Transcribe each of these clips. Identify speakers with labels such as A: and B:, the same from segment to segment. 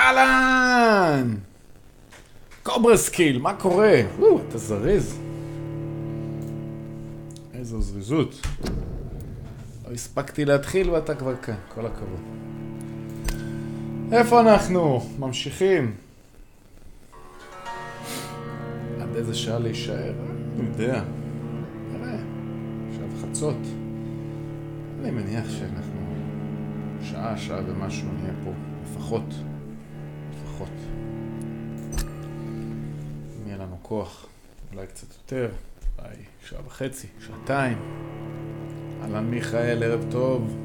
A: אהלן! קוברה סקיל, מה קורה? אתה זריז. איזו זריזות. לא הספקתי להתחיל ואתה כבר כאן, כל הכבוד. איפה אנחנו? ממשיכים. עד איזה שעה להישאר? אני יודע. נראה. עכשיו חצות. אני מניח שאנחנו שעה ומשהו נהיה פה. לפחות. אם יהיה לנו כוח, אולי קצת יותר, אולי שעה וחצי, שעתיים. אהלן מיכאל, ערב טוב.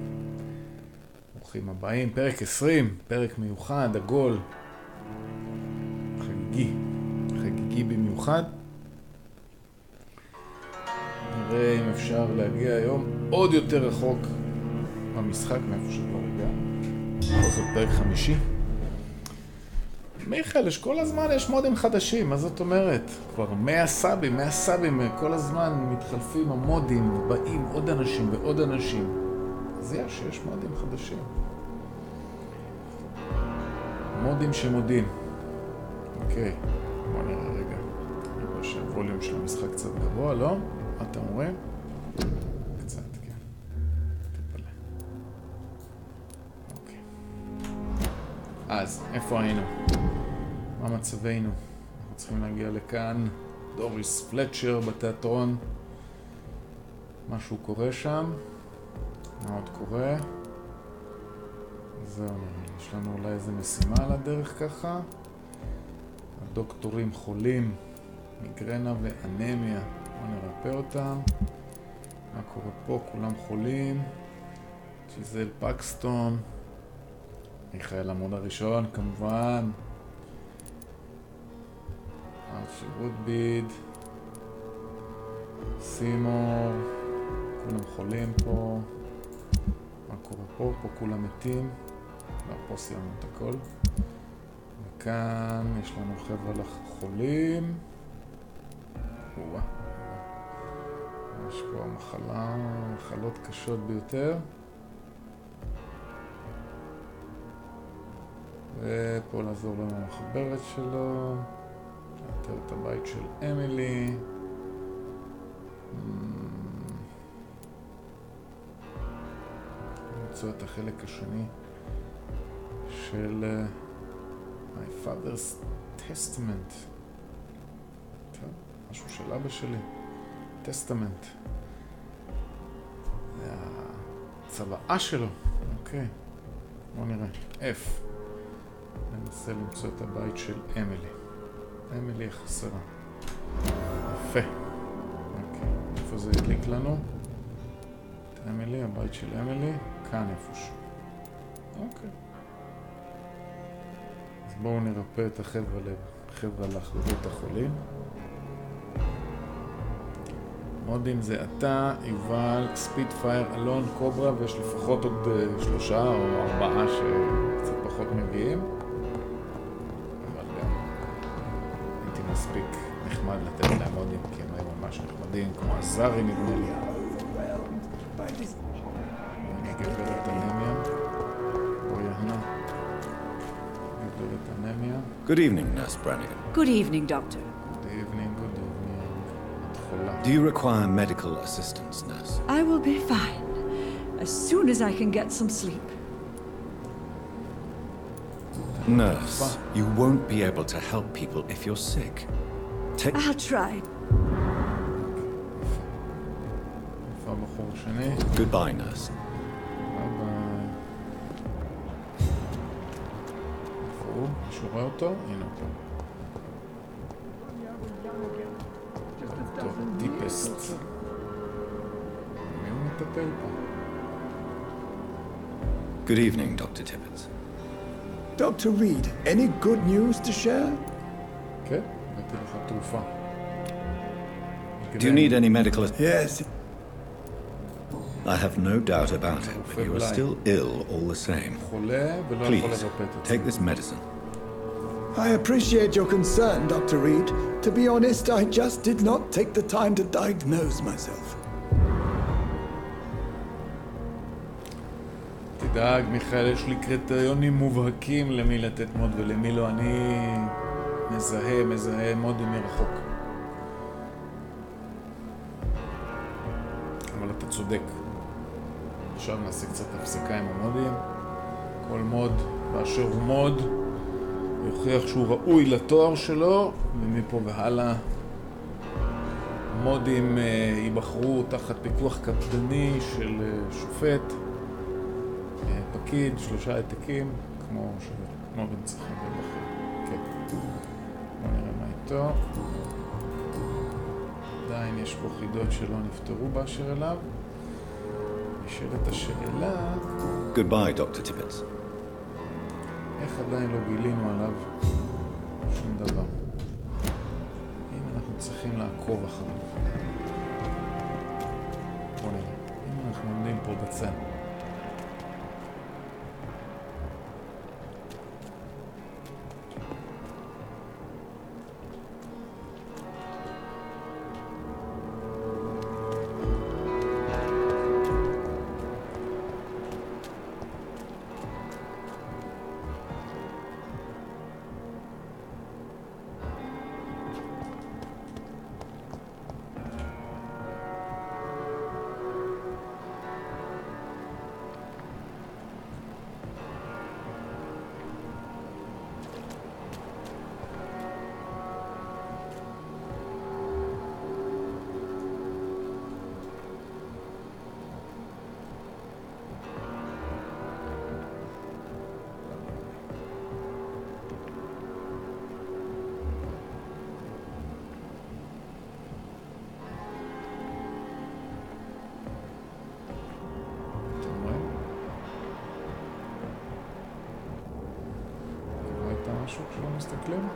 A: ברוכים הבאים, פרק 20, פרק מיוחד, עגול. חגיגי במיוחד. נראה אם אפשר להגיע היום עוד יותר רחוק במשחק מאיפה שכבר הגענו. זאת פרק 50. מיכאל, כל הזמן יש מודים חדשים, מה זאת אומרת? כבר 100 סאבים, כל הזמן מתחלפים המודים, באים עוד אנשים ועוד אנשים. אז יש מודים חדשים. מודים שמודים. אוקיי, בוא נראה רגע. אני רואה שהווליום של המשחק קצת גבוה, לא? מה אתם אומרים? קצת, כן. תפלה. אוקיי. אז, איפה היינו? מה מצבנו? אנחנו צריכים להגיע לכאן. דוריס פלצ'ר בתיאטרון. משהו קורה שם. מה עוד קורה? זהו, יש לנו אולי איזה משימה על הדרך ככה. הדוקטורים חולים, מיגרנה ואנמיה. בואו נרפא אותם. מה קורה פה? כולם חולים. צ'יזל פקסטון. מיכאל עמוד הראשון, כמובן. ארצ'י וודביד. סימור. כולם חולים פה. מה קורה פה? פה כולם מתים. פה סיימנו את הכל. וכאן יש לנו חבר'ה לחולים. יש פה מחלות קשות ביותר. ופה לעזור לנו המחברת שלו. לאתר את הבית של אמילי. למצוא את החלק השני של My Father's Testament. טוב, משהו של אבא שלי. טסטמנט. זה הצוואה שלו. אוקיי. בואו נראה. F. ננסה למצוא את הבית של אמילי. אמילי החסרה. יפה. אוקיי. איפה זה ידליק לנו? את אמילי, הבית של אמילי. כאן איפשהו. אוקיי. אז בואו נרפא את החבר'ה לך בבית החולים. מודים זה אתה, יובל, ספיטפייר, אלון, קוברה, ויש לפחות עוד 3 או 4 שקצת פחות מגיעים. אבל גם הייתי מספיק נחמד לתת להם מודים, כי הם היו ממש נחמדים, כמו עזרי נדמה לי. אני גברת אנמיה. בואי יהנה. גברת אנמיה.
B: Good evening, Nurse Brannigan.
C: Good evening, Doctor.
A: Good evening.
B: Do you require medical assistance, nurse?
C: I will be fine as soon as I can get some sleep.
B: Nurse, you won't be able to help people if you're sick.
C: I'll try.
B: Goodbye, nurse.
A: ביי. איפה הוא? מישהו רואה אותו? הנה אותו. טיפסט. מי הוא מטפל פה?
B: Good evening, Dr. Tippett.
D: Dr. Reed, any good news to share?
A: כן, הבאתי לך תרופה.
B: Do you need any medical
D: Yes.
B: I have no doubt about it, but you are still ill all the same.
A: חולה ולא יכול
B: Please,
A: לרפא את
B: take
A: עצמי.
B: this medicine.
D: I appreciate your concern, Dr. Reed. To be honest, I just did not take the time to diagnose myself.
A: תדאג, מיכאל, יש לי קריטריונים מובהקים למי לתת מוד ולמי לא. אני מזהה מודים מרחוק. אבל אתה צודק. עכשיו נעשה קצת הפסקה עם המודים. כל מוד באשר הוא מוד יוכיח שהוא ראוי לתואר שלו, ומפה והלאה מודים ייבחרו תחת פיקוח קפדני של שופט, פקיד, 3 העתקים, כמו שמודים צריכים להיבחר. כן. בוא נראה מה איתו. עדיין יש פה חידות שלא נפתרו באשר אליו. נשאלת השאלה...
B: Goodbye, Dr. Tibbets.
A: איך עדיין לא גילינו עליו שום דבר? אם אנחנו צריכים לעקוב אחריו. בוא נראה. אם אנחנו עומדים פה בצד. משהו כשלא מסתכלים?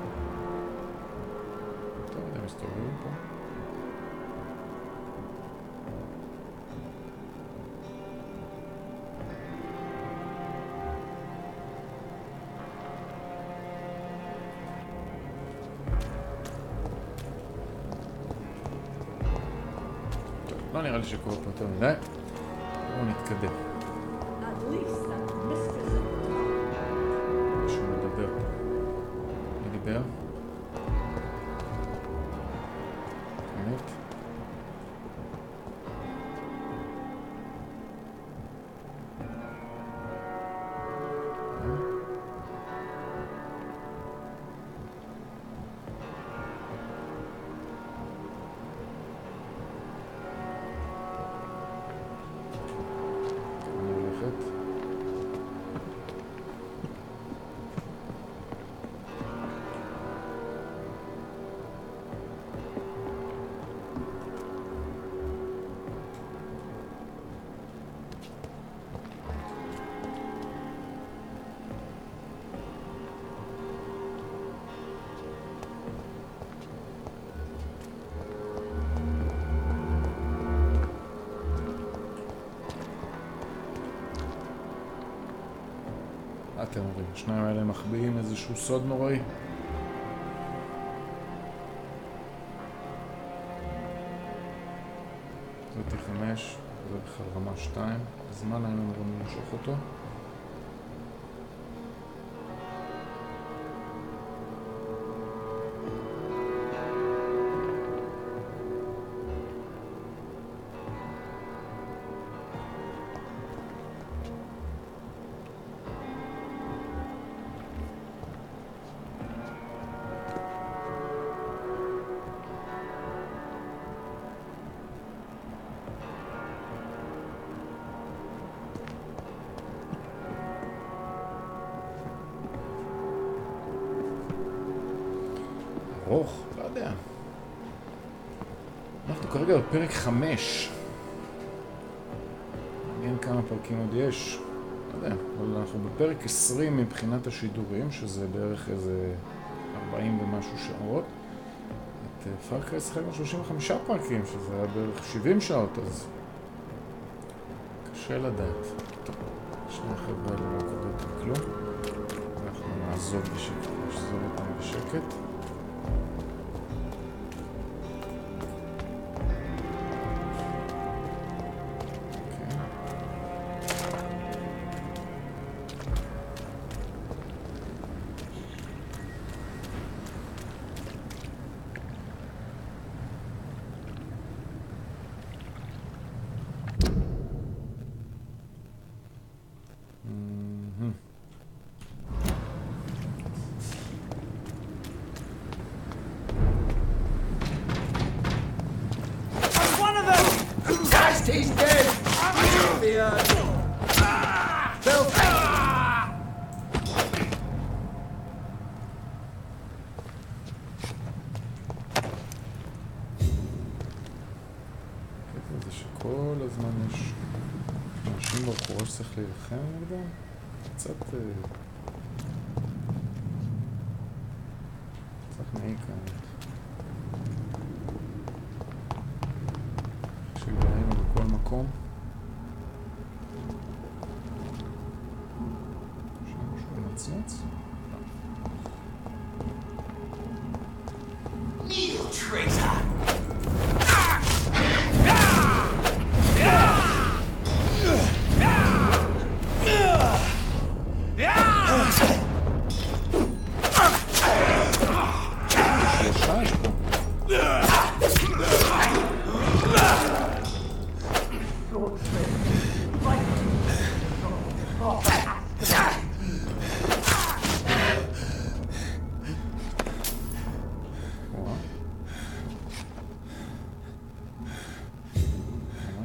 A: טוב, הם מסתובבים פה. טוב, לא נראה לי שקורה פה יותר מדי. בואו נתקדם. משהו מדבר פה. דיבר? באמת? אני הולכת. אתם אומרים, השניים האלה מחביאים איזשהו סוד נוראי. זאתי 5, זה בכלל רמה 2. בזמן היינו אמורים למשוך אותו. ארוך, לא יודע. אנחנו כרגע בפרק 5. מעניין כמה פרקים עוד יש. לא יודע, אבל אנחנו בפרק 20 מבחינת השידורים, שזה בערך איזה 40 ומשהו שעות. את פארקרייס חייב 35 פרקים, שזה היה בערך 70 שעות, אז קשה לדעת. טוב, שני החבר'ה האלה לא קורה אותם כלום. אנחנו נעזוב בשקט, נשזור אותם בשקט.
E: He's dead!
A: זה שכל הזמן יש אנשים ברחובה שצריך להילחם נגדם? קצת מעיק האמת. כשגרענו בכל מקום. שם משהו מצץ?
E: You traitor!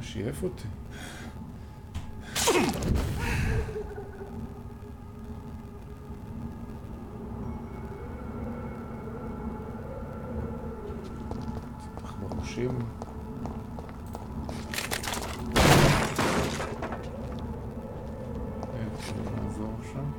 A: שייף אותי. צריך בראשים. איך נעזור שם?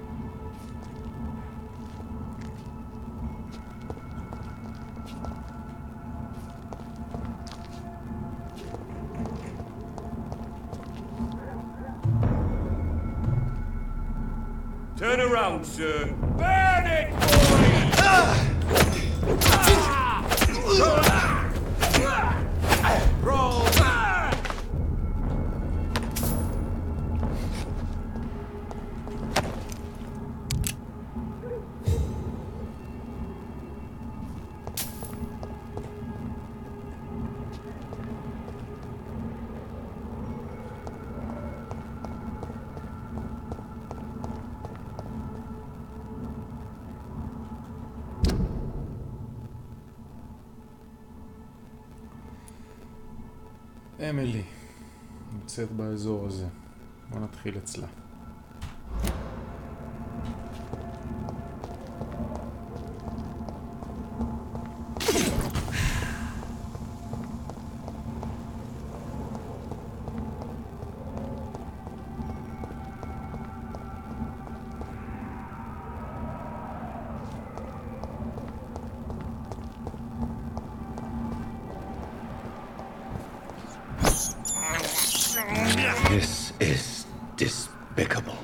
F: Turn around, sir. Burn it, boys! Roll!
A: אמילי נמצאת באזור הזה. בוא נתחיל אצלה.
B: This is despicable.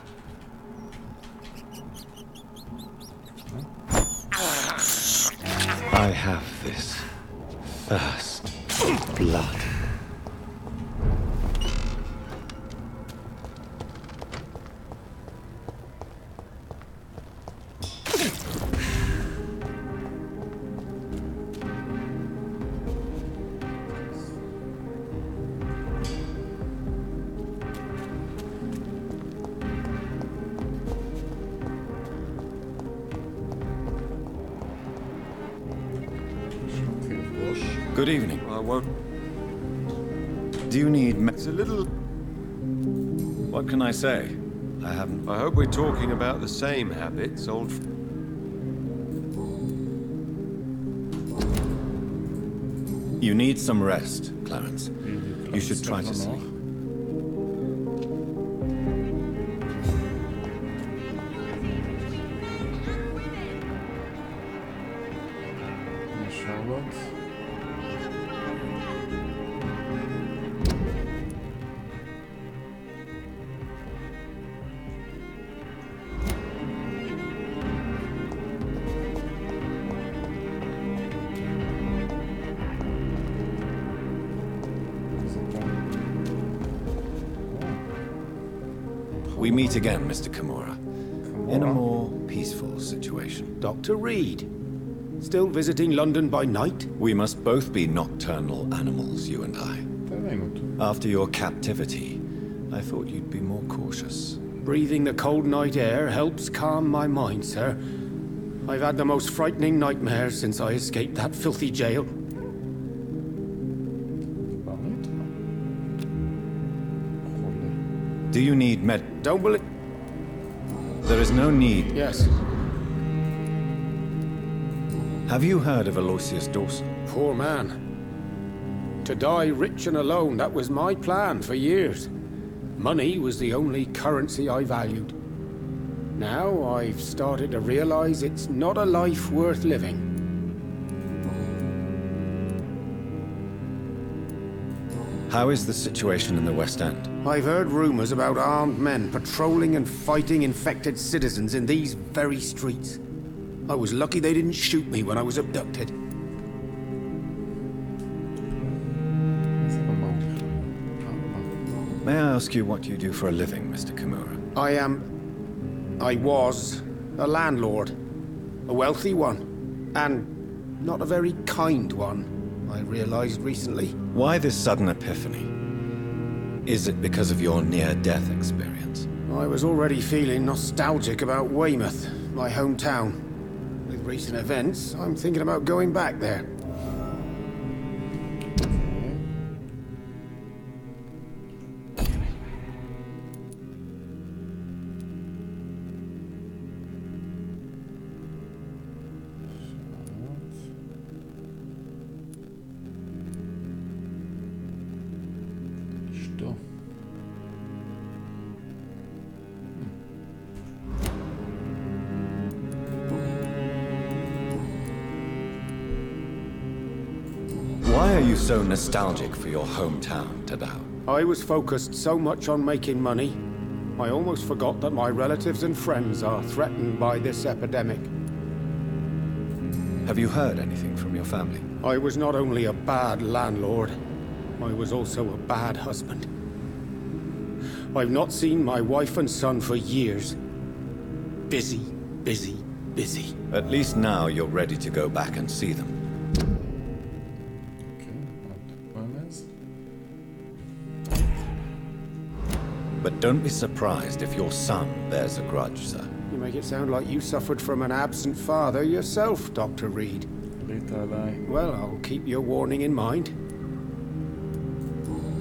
B: I have this first blood. Good evening.
F: I won't.
B: Do you need
F: It's a little...
B: What can I say? I haven't.
F: I hope we're talking about the same habits, old...
B: You need some rest, Clarence. You should try to sleep. We meet again, Mr. Kimura, in a more peaceful situation.
G: Dr. Reed, still visiting London by night?
B: We must both be nocturnal animals, you and I. After your captivity, I thought you'd be more cautious.
G: Breathing the cold night air helps calm my mind, sir. I've had the most frightening nightmares since I escaped that filthy jail.
B: Do you need
G: Don't believe...
B: There is no need.
G: Yes.
B: Have you heard of Aloysius Dawson?
G: Poor man. To die rich and alone, that was my plan for years. Money was the only currency I valued. Now I've started to realize it's not a life worth living.
B: How is the situation in the West End?
G: I've heard rumors about armed men patrolling and fighting infected citizens in these very streets. I was lucky they didn't shoot me when I was abducted.
B: May I ask you what you do for a living, Mr. Kimura?
G: I was a landlord. A wealthy one. And not a very kind one, I realized recently.
B: Why this sudden epiphany? Is it because of your near-death experience?
G: I was already feeling nostalgic about Weymouth, my hometown. With recent events, I'm thinking about going back there.
B: Why are you so nostalgic for your hometown, Tadao?
G: I was focused so much on making money, I almost forgot that my relatives and friends are threatened by this epidemic.
B: Have you heard anything from your family?
G: I was not only a bad landlord, I was also a bad husband. I've not seen my wife and son for years. Busy, busy, busy.
B: At least now you're ready to go back and see them. But don't be surprised if your son bears a grudge, sir.
G: You make it sound like you suffered from an absent father yourself, Dr. Reed. Well, I'll keep your warning in mind.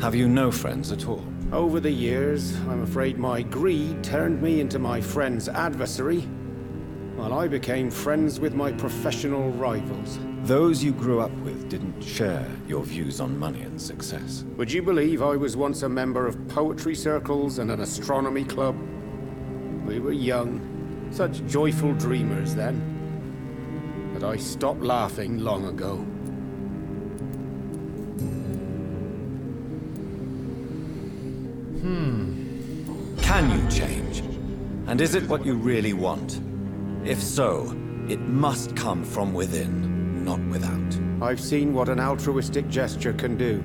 B: Have you no friends at all?
G: Over the years, I'm afraid my greed turned me into my friend's adversary, while I became friends with my professional rivals.
B: Those you grew up with didn't share your views on money and success.
G: Would you believe I was once a member of poetry circles and an astronomy club? We were young, such joyful dreamers then. But I stopped laughing long ago.
B: Can you change? And is it what you really want? If so, it must come from within, not without.
G: I've seen what an altruistic gesture can do.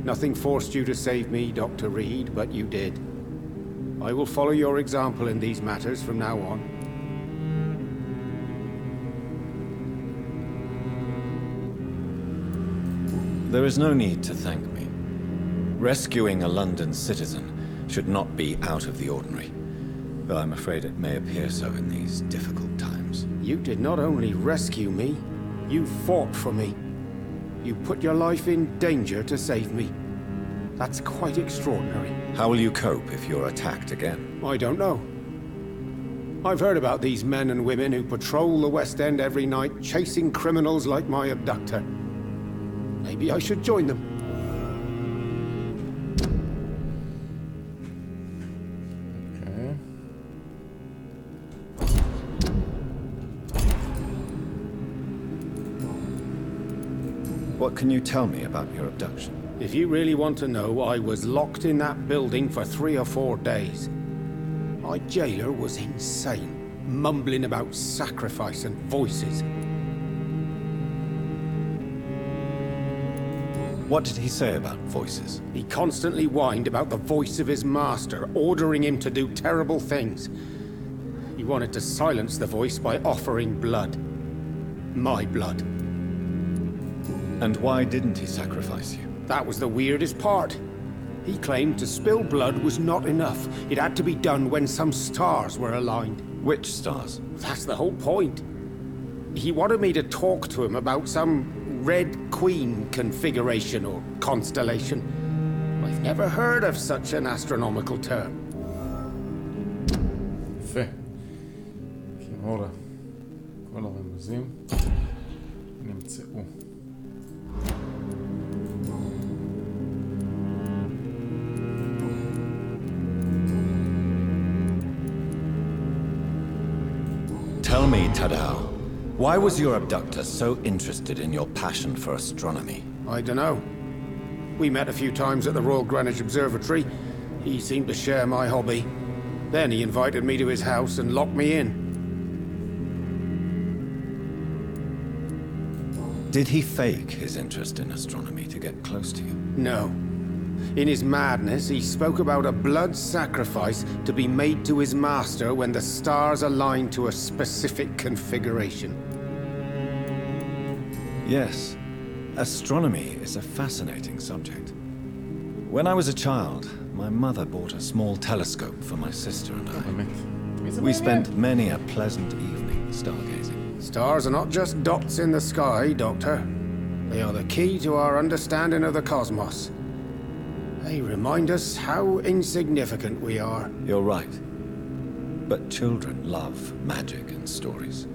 G: Nothing forced you to save me, Dr. Reed, but you did. I will follow your example in these matters from now on.
B: There is no need to thank me. Rescuing a London citizen should not be out of the ordinary, though I'm afraid it may appear so in these difficult times.
G: You did not only rescue me, you fought for me. You put your life in danger to save me. That's quite extraordinary.
B: How will you cope if you're attacked again?
G: I don't know. I've heard about these men and women who patrol the West End every night, chasing criminals like my abductor. Maybe I should join them.
B: What can you tell me about your abduction?
G: If you really want to know, I was locked in that building for 3 or 4 days. My jailer was insane, mumbling about sacrifice and voices.
B: What did he say about voices?
G: He constantly whined about the voice of his master, ordering him to do terrible things. He wanted to silence the voice by offering blood. My blood.
B: And why didn't he sacrifice you?
G: That was the weirdest part. He claimed to spill blood was not enough. It had to be done when some stars were aligned.
B: Which stars?
G: That's the whole point. He wanted me to talk to him about some Red Queen configuration or constellation. I've never heard of such an astronomical term.
A: יפה. קימורה. כל הרמזים נמצאו.
B: Tell me, Tadao, why was your abductor so interested in your passion for astronomy?
G: I don't know. We met a few times at the Royal Greenwich Observatory. He seemed to share my hobby. Then he invited me to his house and locked me in.
B: Did he fake his interest in astronomy to get close to you?
G: No. In his madness, he spoke about a blood sacrifice to be made to his master when the stars aligned to a specific configuration.
B: Yes. Astronomy is a fascinating subject. When I was a child, my mother bought a small telescope for my sister and I. We spent many a pleasant evening stargazing.
G: Stars are not just dots in the sky, Doctor. They are the key to our understanding of the cosmos. They remind us how insignificant we are.
B: You're right. But children love magic and stories.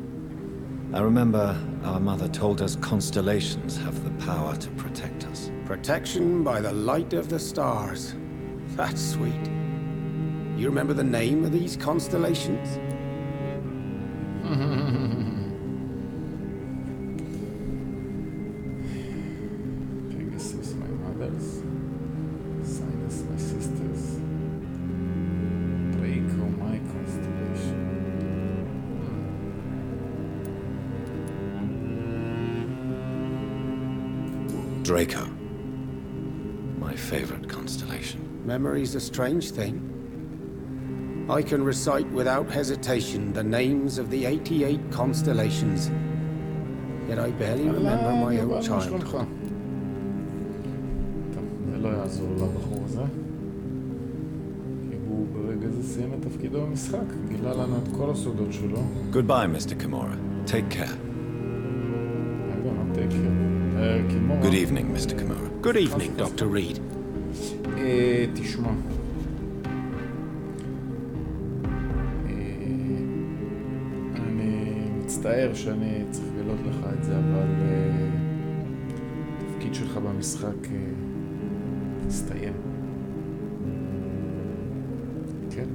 B: I remember our mother told us constellations have the power to protect us.
G: Protection by the light of the stars. That's sweet. You remember the name of these constellations?
A: Pegasus, my mother's. Sinus, my sister's. Draco, my constellation.
B: Draco. My favorite constellation.
G: Memory's a strange thing. I can recite without hesitation the names of the 88 constellations. Yet I barely remember my own childhood.
A: טוב, זה לא יעזור לבחור הזה. כי הוא ברגע זה סיים את תפקידו במשחק. גילה לנו את כל הסודות שלו.
B: Goodbye, Mr. Kimura. Take care.
A: רגע, מה take care? קימורה.
B: Good evening, Mr. Kimura.
G: Good evening, Dr. Reed.
A: תשמע. אני מצטער שאני צריך לגלות לך את זה, אבל התפקיד שלך במשחק הסתיים. כן?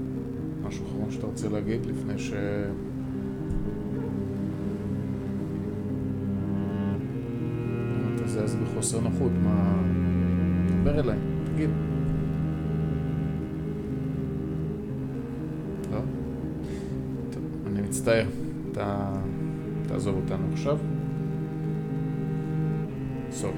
A: משהו אחרון שאתה רוצה להגיד לפני ש... אתה זז בחוסר נוחות, מה... דבר אליי, תגיד. לא? טוב, אני מצטער. אתה תעזוב אותנו עכשיו. סורי.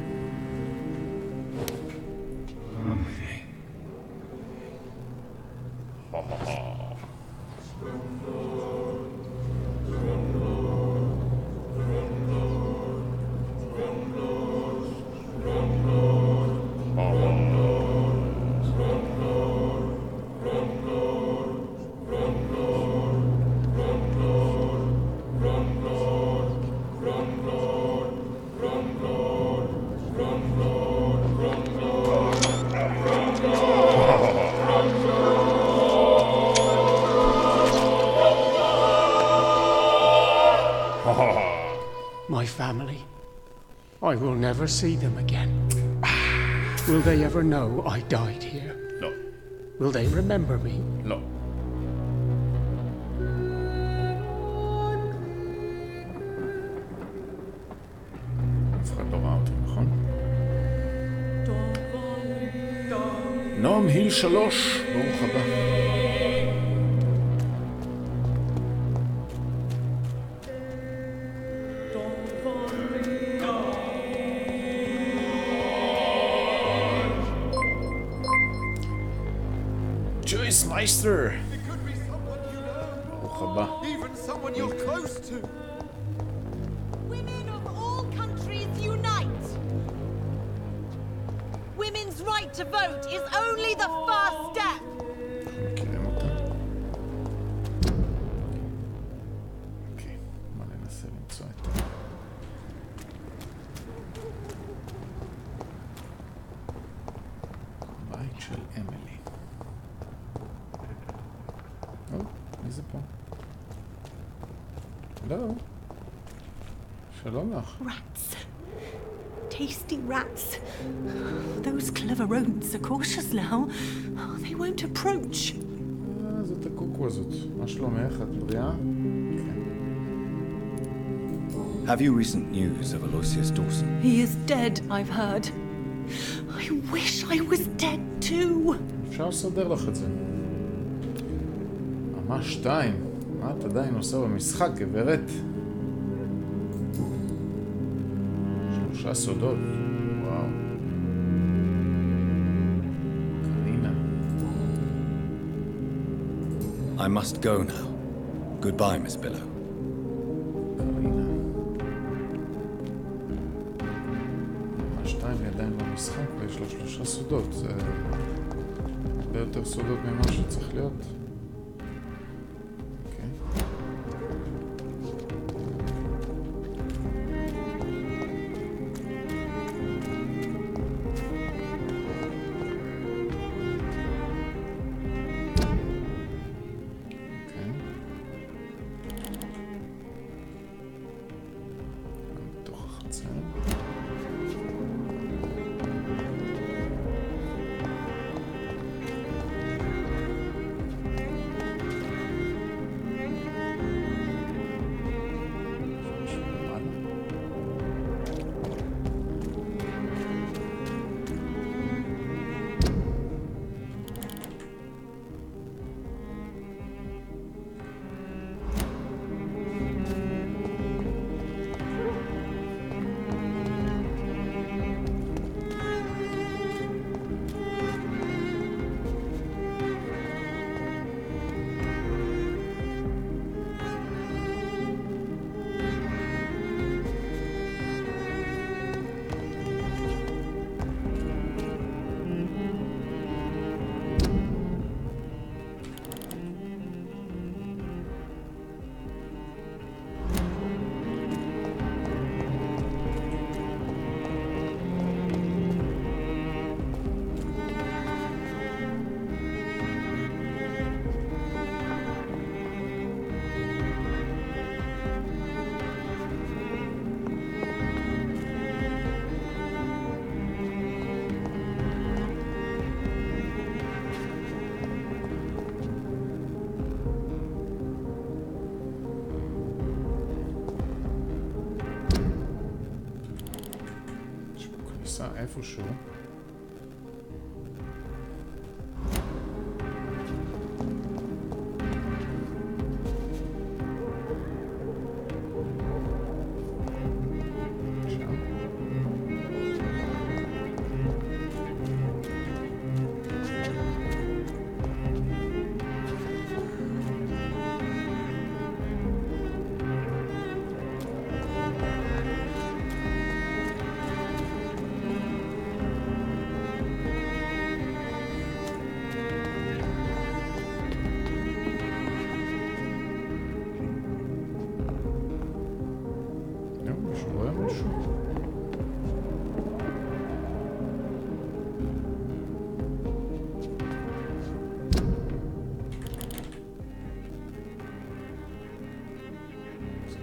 G: My family. I will never see them again. Will they ever know I died here?
A: לא.
G: Will they remember me?
A: לא. אף אחד לא ראה אותי, נכון? נועם היל 3, ברוך הבא. Meister.
F: It could be someone you know.
A: ברוך הבא.
F: Even someone you're close to.
E: Women of all countries unite! Women's right to vote is only the first step!
A: מכירים אותה? אוקיי, בוא ננסה למצוא את ה... בית. פה? לא. שלום לך.
H: Rats. Tasty rats. Those clever rodents are cautious now. Oh, they won't approach.
A: זאת הקוקו הזאת. מה שלומך? את בריאה?
B: Have you recent news of Aloysius Dawson?
H: He is dead, I've heard. I wish I was dead too.
A: אפשר לסדר לך את זה. ממש 2. מה את עדיין עושה במשחק, גברת? 3 סודות. וואו. קרינה.
B: I must go now. Goodbye, Miss Billow.
A: קרינה. ממש 2 עדיין במשחק ויש לה 3 סודות. זה הרבה יותר סודות ממה שצריך להיות. איפשהו.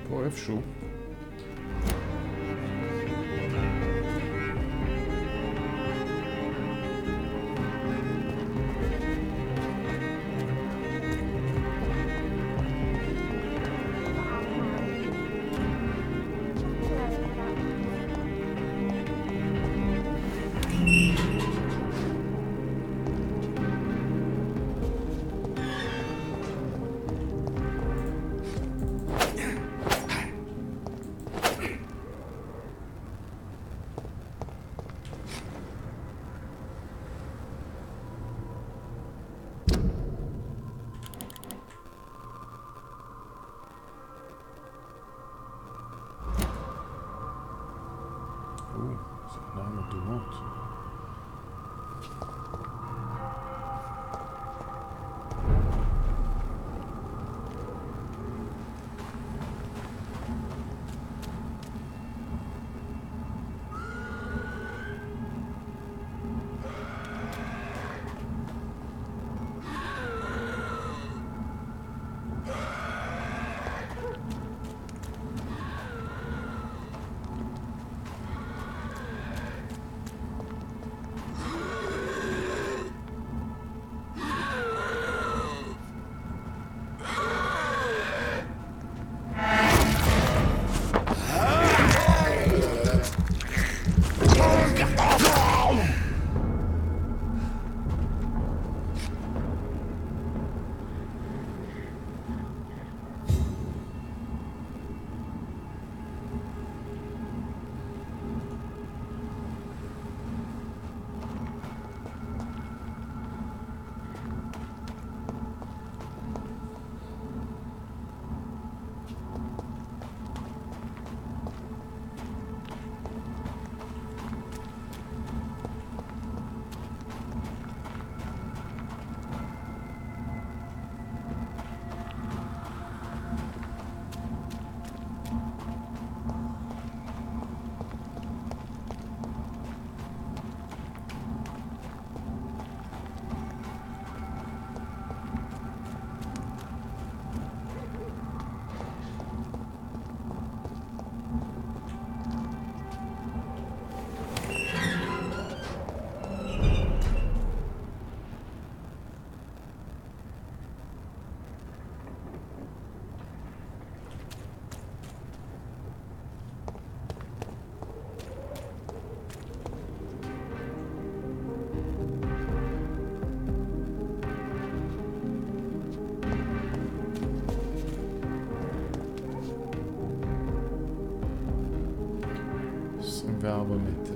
A: פה איפשהו. 4 מטר.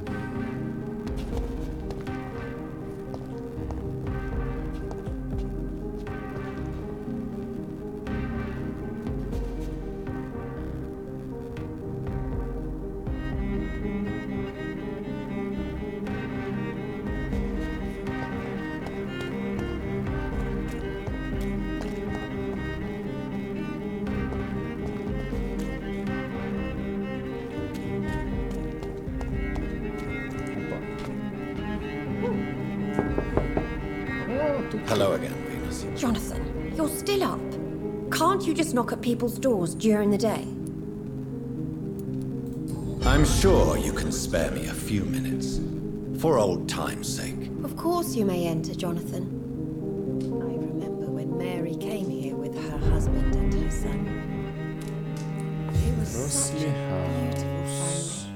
B: Hello again, Venus.
I: Jonathan, you're still up. Can't you just knock at people's doors during the day?
B: I'm sure you can spare me a few minutes. For old time's sake.
I: Of course you may enter, Jonathan. I remember when Mary came here with her husband and her son. It was such a beautiful family.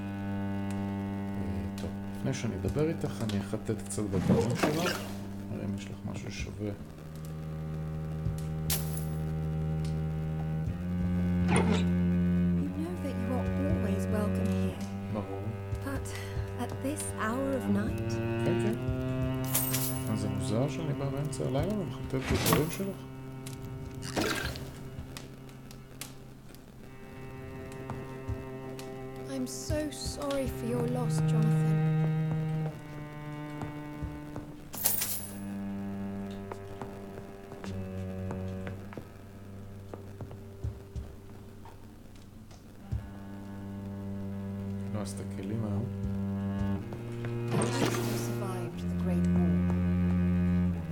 A: טוב, לפני שאני אדבר איתך, אני אחטט קצת בדברים שלך. נראה אם יש לך משהו שווה.
I: You know that you are always welcome here.
A: ברור.
I: But at this hour of night?
A: כן, כן. אז זה מוזר שאני בא באמצע הלילה ומחטט בדברים שלך?
I: I'm so sorry for your loss, Jonathan.
A: לא, אז את הכלים היום.
I: I still survived the Great War.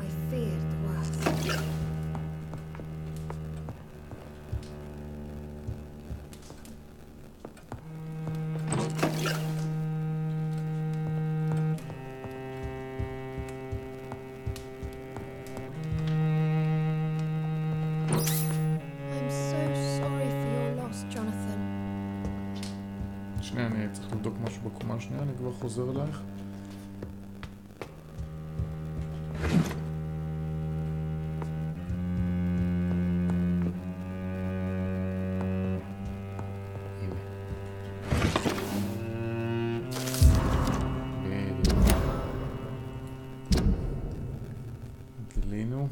I: I feared the worst. I'm so sorry for your loss, Jonathan.
A: שנייה, אני צריך לבדוק משהו בקומה השנייה, אני כבר חוזר אלייך. גילינו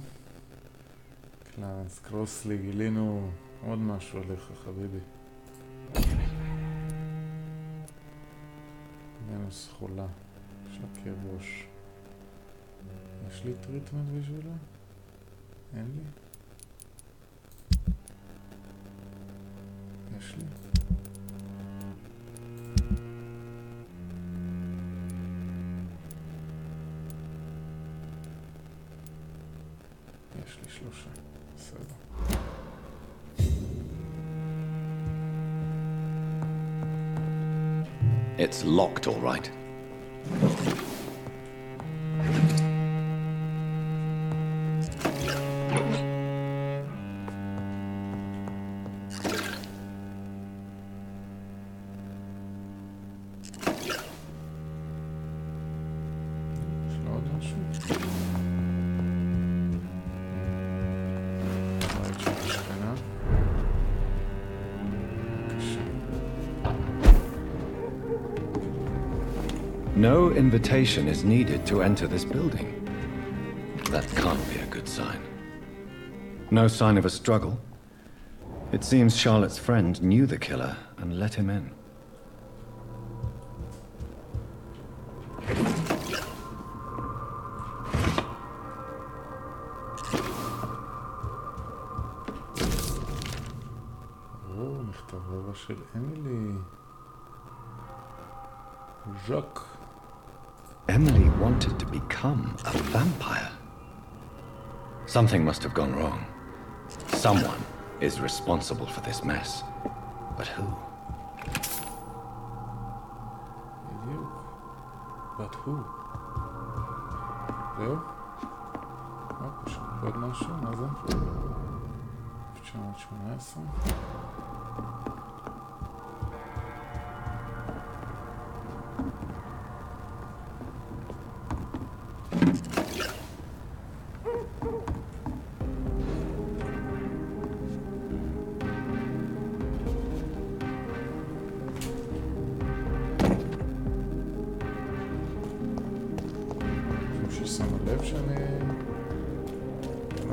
A: קלאנס, קרוסלי, גילינו עוד משהו עליך, חביבי. מינוס חולה, יש לה כאב ראש. יש לי טריטמנט בשבילה? אין לי? יש לי? יש לי 3. בסדר.
B: It's locked, all right.
A: יש לו עוד משהו? בית של השכנה. בבקשה.
B: No invitation is needed to enter this building. That can't be a good sign. No sign of a struggle. It seems Charlotte's friend knew the killer and let him in.
A: מכתב רבע של אמילי. ז'ק.
B: Emily wanted to become a vampire. Something must have gone wrong. Someone is responsible for this mess. But who?
A: בדיוק. But who? זהו? יש עוד משהו? מה זה? 1918.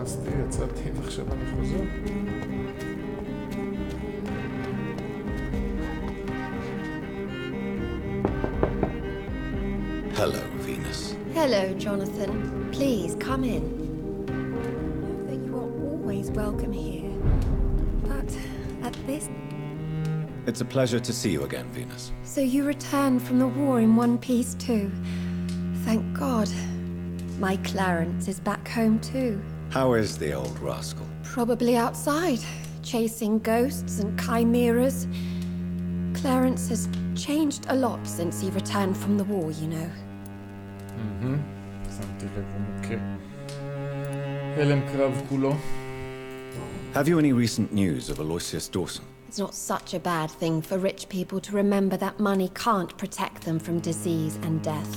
A: נכנסתי, יצאתי ועכשיו אני חוזר.
B: Hello, Venus.
I: Hello, Jonathan. Please, come in. Know that you are always welcome here. But at this...
B: It's a pleasure to see you again, Venus.
I: So you returned from the war in one piece too. Thank God. My Clarence is back home too.
B: How is the old rascal?
I: Probably outside, chasing ghosts and chimeras. Clarence has changed a lot since he returned from the war, you know.
A: שמתי לב, הוא מוכה. הלם קרב כולו.
B: Have you any recent news of Aloysius Dawson?
I: It's not such a bad thing for rich people to remember that money can't protect them from disease and death.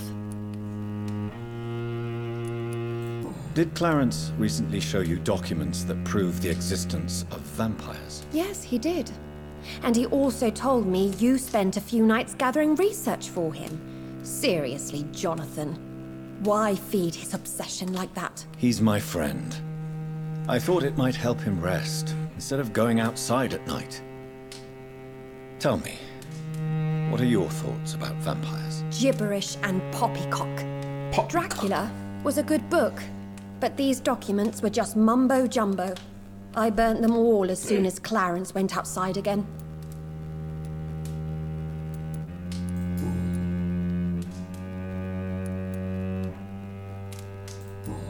B: Did Clarence recently show you documents that prove the existence of vampires?
I: Yes, he did. And he also told me you spent a few nights gathering research for him. Seriously, Jonathan. Why feed his obsession like that?
B: He's my friend. I thought it might help him rest, instead of going outside at night. Tell me, what are your thoughts about vampires?
I: Gibberish and poppycock. Dracula was a good book, but these documents were just mumbo-jumbo. I burnt them all as soon as Clarence went outside again.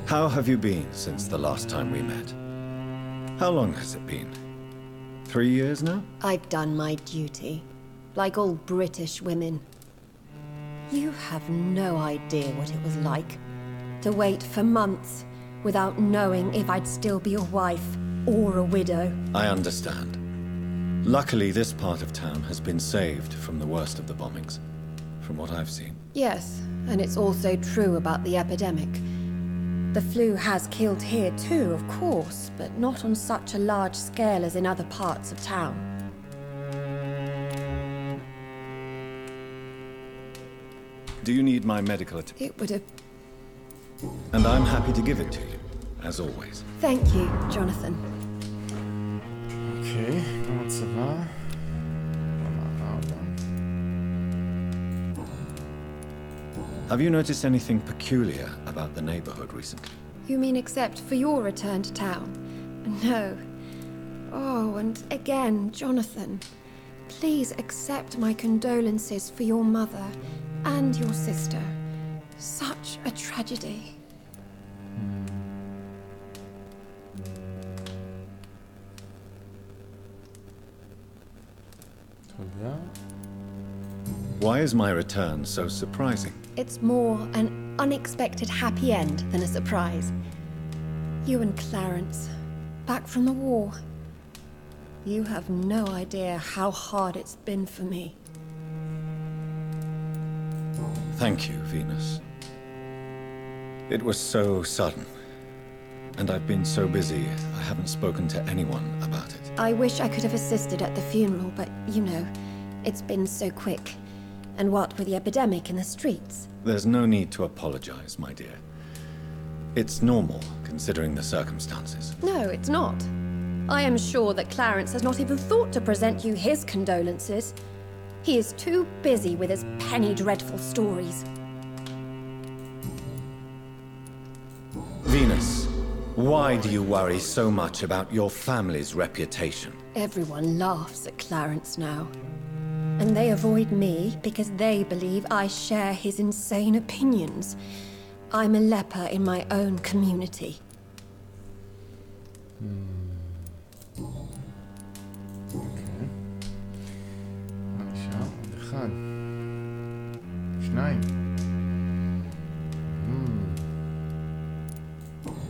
B: How have you been since the last time we met? How long has it been? 3 years now?
I: I've done my duty, like all British women. You have no idea what it was like to wait for months without knowing if I'd still be a wife or a widow.
B: I understand. Luckily, this part of town has been saved from the worst of the bombings, from what I've seen.
I: Yes, and it's also true about the epidemic. The flu has killed here too, of course, but not on such a large scale as in other parts of town.
B: Do you need my medical attention?
I: It would have...
B: And I'm happy to give it to you, as always.
I: Thank you, Jonathan.
A: אוקיי, גם הצבא.
B: Have you noticed anything peculiar about the neighborhood recently?
I: You mean except for your return to town? No. Oh, and again, Jonathan. Please accept my condolences for your mother and your sister. Such a tragedy.
A: תודה.
B: Why is my return so surprising?
I: It's more an unexpected happy end than a surprise. You and Clarence, back from the war. You have no idea how hard it's been for me.
B: Thank you, Venus. It was so sudden. And I've been so busy, I haven't spoken to anyone about it.
I: I wish I could have assisted at the funeral, but you know, it's been so quick. And what with the epidemic in the streets?
B: There's no need to apologize, my dear. It's normal, considering the circumstances.
I: No, it's not. I am sure that Clarence has not even thought to present you his condolences. He is too busy with his penny dreadful stories.
B: Venus, why do you worry so much about your family's reputation?
I: Everyone laughs at Clarence now. And they avoid me because they believe I share his insane opinions. I'm a leper in my own community.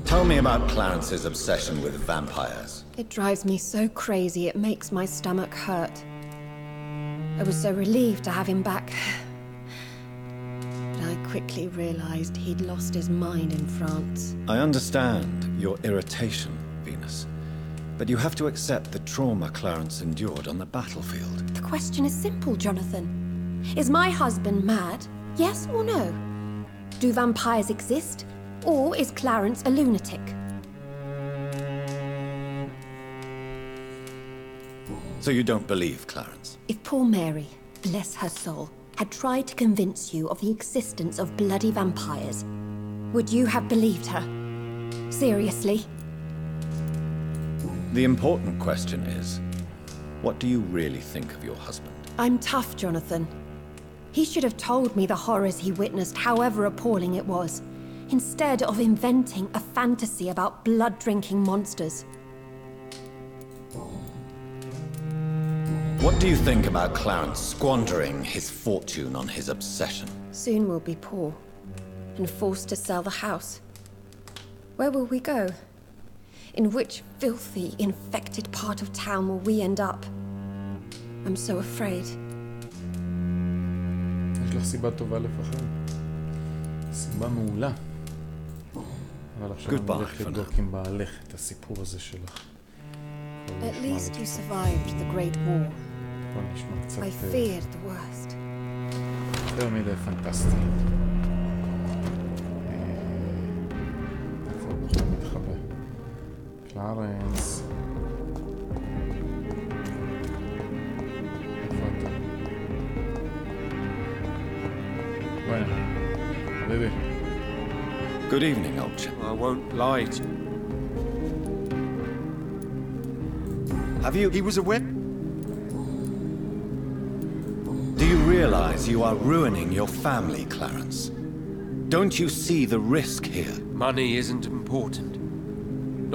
B: Tell me about Clarence's obsession with vampires.
I: It drives me so crazy it makes my stomach hurt. I was so relieved to have him back. But I quickly realized he'd lost his mind in France.
B: I understand your irritation, Venus. But you have to accept the trauma Clarence endured on the battlefield.
I: The question is simple, Jonathan. Is my husband mad? Yes or no? Do vampires exist? Or is Clarence a lunatic?
B: So you don't believe Clarence?
J: If poor Mary, bless her soul, had tried to convince you of the existence of bloody vampires, would you have believed her? Seriously?
B: The important question is, what do you really think of your husband?
J: I'm tough, Jonathan. He should have told me the horrors he witnessed, however appalling it was, instead of inventing a fantasy about blood-drinking monsters.
B: What do you think about Clarence squandering his fortune on his obsession?
J: Soon we'll be poor, and forced to sell the house. Where will we go? In which filthy, infected part of town will we end up? I'm so afraid.
A: יש לך סיבה טובה לפחד. סיבה מעולה. אבל עכשיו אני הולך לבדוק עם בעלך את הסיפור הזה שלך.
J: At least you survived the Great War.
A: בוא נשמע קצת...
J: I feared the worst.
A: יותר מדי פנטסטי. איפה בכלל מתחבא? קלרנס. איפה אתה? בואי חביבי.
B: Good evening, old chap.
F: I won't lie to you.
B: Have you...
F: He was a wet.
B: Do you realize you are ruining your family, Clarence? Don't you see the risk here?
F: Money isn't important.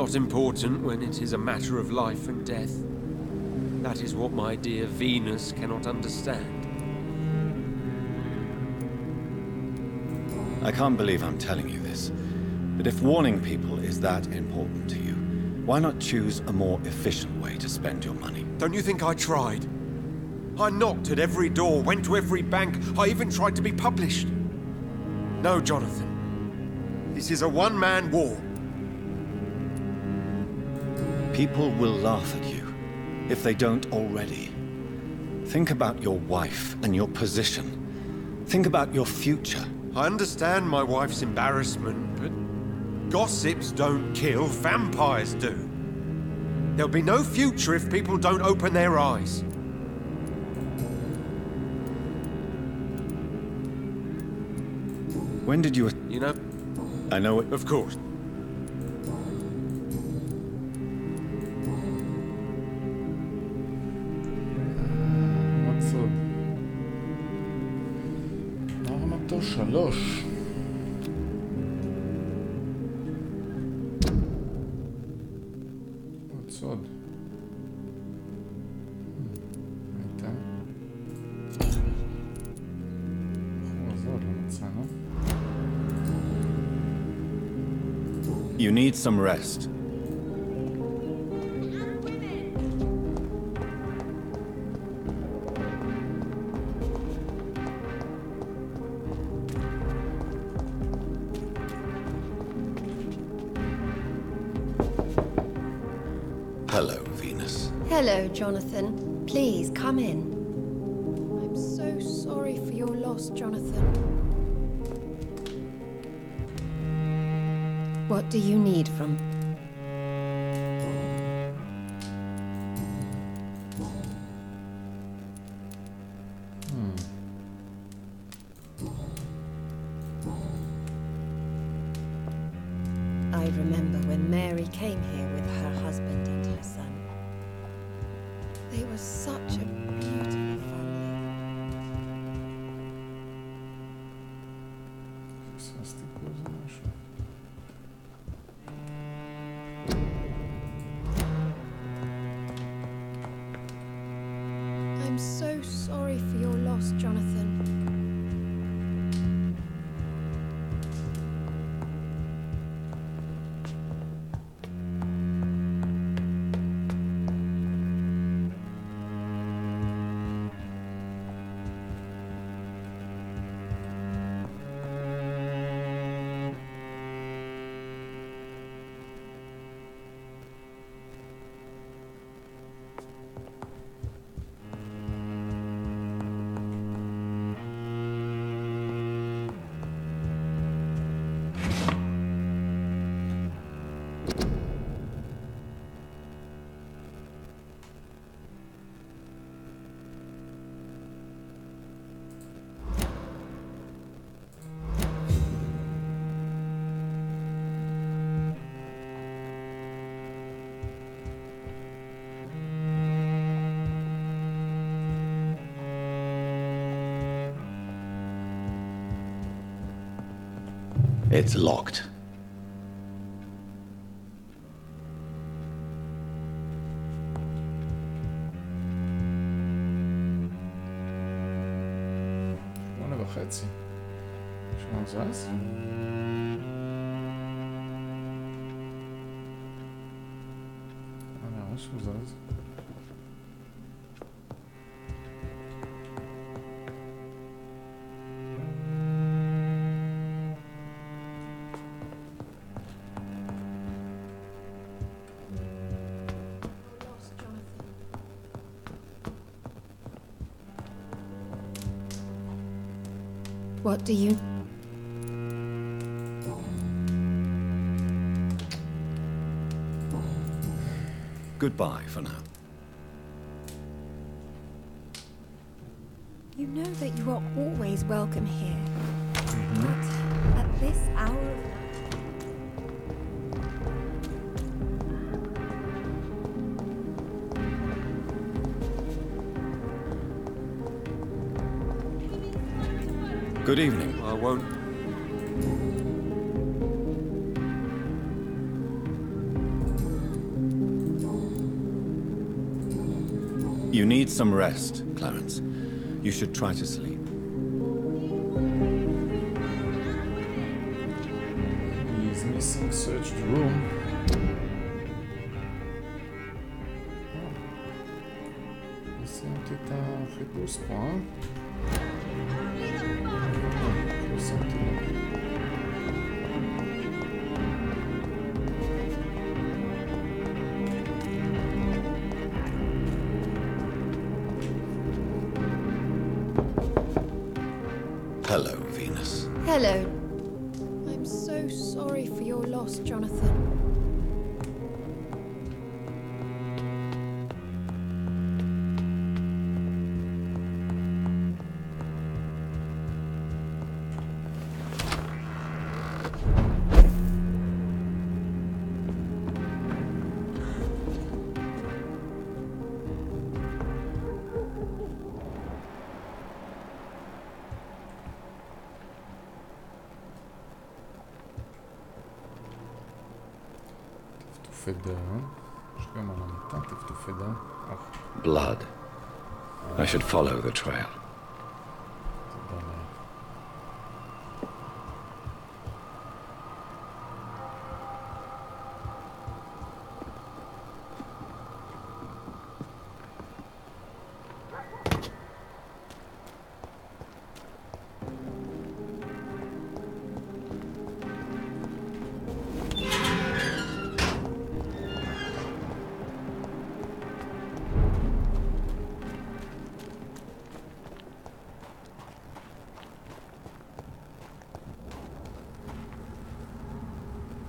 F: Not important when it is a matter of life and death. That is what my dear Venus cannot understand.
B: I can't believe I'm telling you this, but if warning people is that important to you, why not choose a more efficient way to spend your money?
F: Don't you think I tried? I knocked at every door, went to every bank, I even tried to be published. No, Jonathan. This is a one-man war.
B: People will laugh at you, if they don't already. Think about your wife and your position. Think about your future.
F: I understand my wife's embarrassment, but gossips don't kill, vampires do. There'll be no future if people don't open their eyes.
B: When did you...
F: You know?
B: I know it...
F: Of course.
A: what's up? נורמתו 3. what's up? הייתה? זה עוד לא מצאנו.
B: You need some rest. Hello, Venus.
J: Hello, Jonathan. Please, come in. I'm so sorry for your loss, Jonathan. What do you need from... I remember when Mary came here with her husband and her son. They were such a beautiful family.
A: פספסתי פה איזה משהו.
J: I'm so sorry for your loss, Jonathan.
B: It's locked.
A: וחצי. שמה זז? נראה שהוא זז.
J: What do you...
B: Goodbye for now.
J: You know that you are always welcome here. But at this hour of night...
B: Good evening.
F: I won't.
B: You need some rest, Clarence. You should try to sleep.
A: He's missing searched room. סיימתי את החיפוש פה, לא שמתי לב.
B: Hello, Venus.
I: Hello. I'm so sorry for your loss, Jonathan.
B: Blood. I should follow the trail.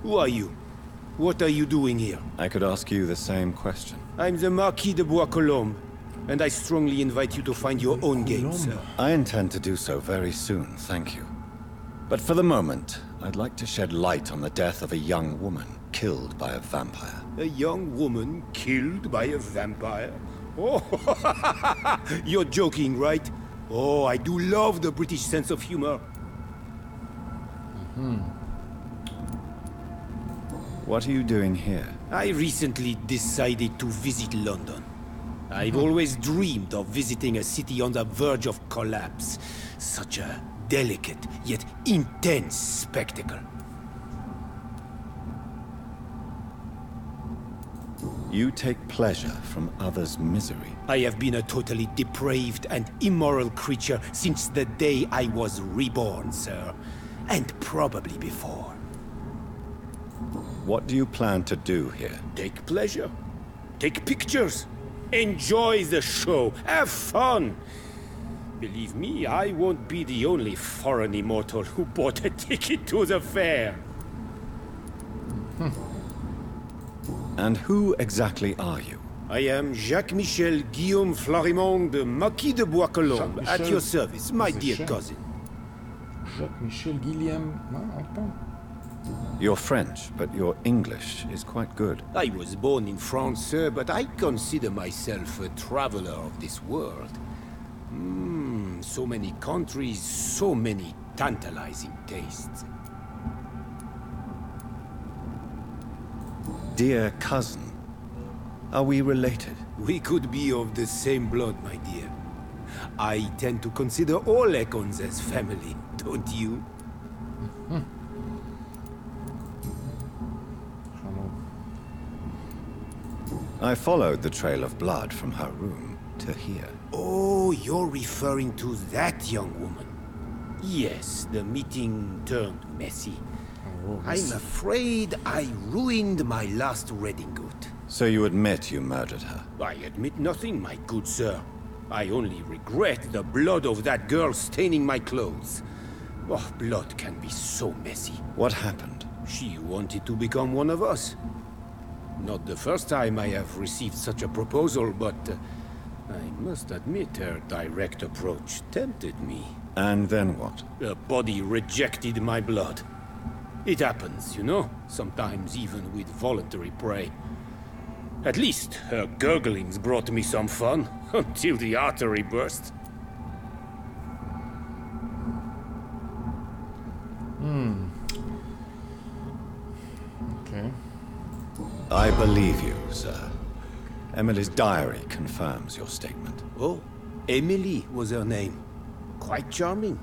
G: Who are you? What are you doing here?
B: I could ask you the same question.
G: I'm the Marquis de Bois-Colombes, and I strongly invite you to find your own game, sir.
B: I intend to do so very soon, thank you. But for the moment, I'd like to shed light on the death of a young woman killed by a vampire.
G: A young woman killed by a vampire? Oh, you're joking, right? Oh, I do love the British sense of humor.
B: What are you doing here?
G: I recently decided to visit London. I've always dreamed of visiting a city on the verge of collapse. Such a delicate, yet intense spectacle.
B: You take pleasure from others' misery.
G: I have been a totally depraved and immoral creature since the day I was reborn, sir. And probably before.
B: What do you plan to do here?
G: Take pleasure. Take pictures. Enjoy the show. Have fun. Believe me, I won't be the only foreign immortal who bought a ticket to the fair.
B: And who exactly are you?
G: I am Jacques-Michel Guillaume Florimond, the Marquis de Bois-Colombes, at your service, my dear cousin.
A: Jacques-Michel Guillaume...
B: You're French, but your English is quite good.
G: I was born in France, sir, but I consider myself a traveler of this world. So many countries, so many tantalizing tastes.
B: dear cousin. Are we related?
K: We could be of the same blood, my dear. I tend to consider all Ekons as family, don't you?
B: I followed the trail of blood from her room to here.
K: Oh, you're referring to that young woman. Yes, the meeting turned messy. I'm afraid I ruined my last wedding good.
B: So you admit you murdered her?
K: I admit nothing, my good sir. I only regret the blood of that girl staining my clothes. Oh, blood can be so messy.
B: What happened?
K: She wanted to become one of us. Not the first time I have received such a proposal, but I must admit her direct approach tempted me.
B: And then what?
K: Her body rejected my blood. It happens, you know, sometimes even with voluntary prey. At least her gurglings brought me some fun, until the artery burst.
A: Okay.
B: I believe you, sir. Emily's diary confirms your statement.
K: Oh, Emily was her name. Quite charming.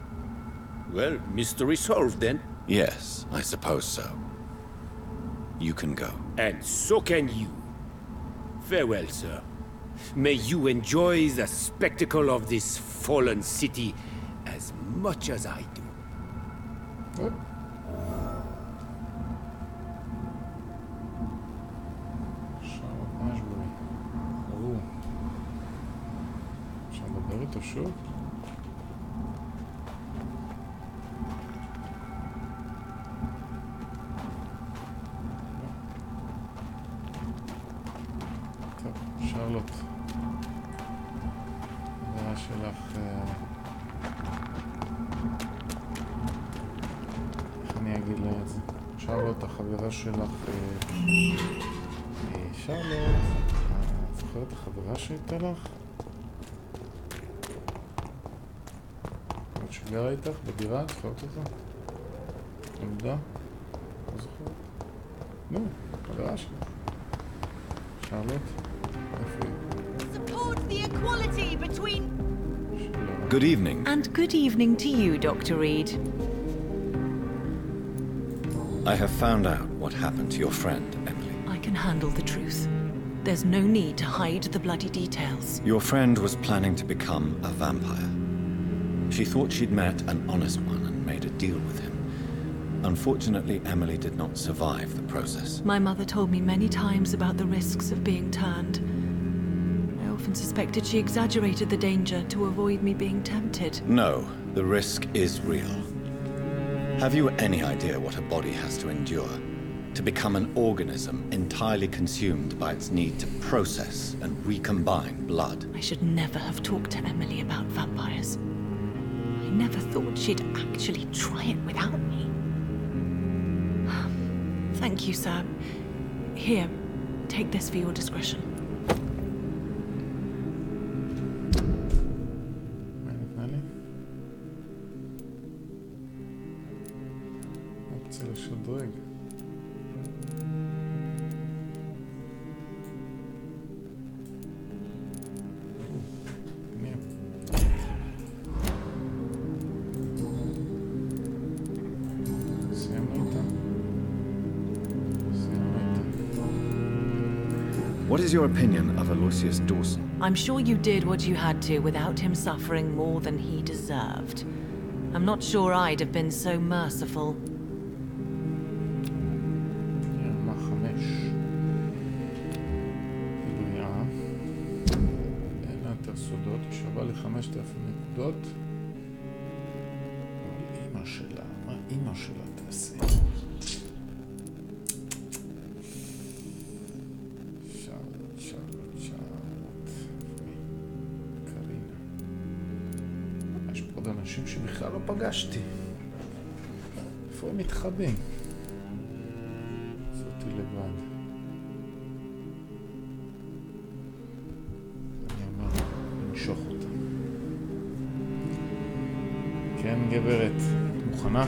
K: Well, mystery solved then.
B: Yes, I suppose so. You can go.
K: And so can you. Farewell, sir. May you enjoy the spectacle of this fallen city as much as I do.
A: Oh. אפשר לדבר איתו שוב? טוב, שרלוט. חברה שלך... איך אני אגיד לה את זה? שרלוט, החברה שלך... שרלוט, את זוכרת החברה שהייתה לך? את שגרה איתך בדירה, את זוכרת אותה? עמדה? לא זוכרת? נו, חברה שלך. שרלוט? איפה היא?
E: Support the equality between...
B: Good evening.
H: And good evening to you, Dr. Reed.
B: I have found out what happened to your friend, Emily.
H: I can handle the truth. There's no need to hide the bloody details.
B: Your friend was planning to become a vampire. She thought she'd met an honest one and made a deal with him. Unfortunately, Emily did not survive the process.
H: My mother told me many times about the risks of being turned. I often suspected she exaggerated the danger to avoid me being tempted.
B: No, the risk is real. Have you any idea what a body has to endure? To become an organism entirely consumed by its need to process and recombine blood?
H: I should never have talked to Emily about vampires. I never thought she'd actually try it without me. Thank you, sir. Here, take this for your discretion.
B: What is your opinion of Aloysius Dawson?
H: I'm sure you did what you had to without him suffering more than he deserved. I'm not sure I'd have been so merciful.
A: אנשים שבכלל לא פגשתי. איפה הם מתחבאים? זאתי לבד. אני אומר, נמשוך אותה. כן, גברת. מוכנה?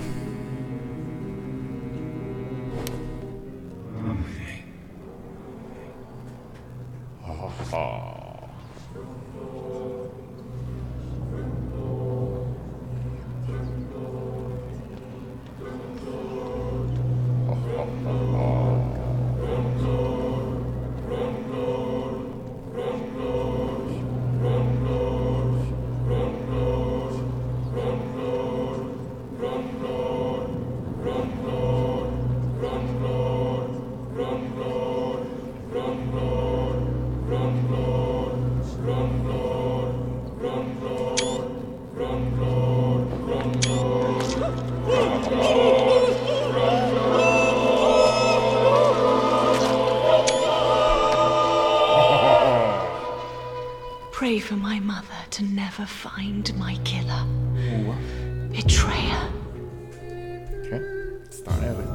H: Pray for my mother to never find my killer. Betrayer.
A: כן, מצטערת.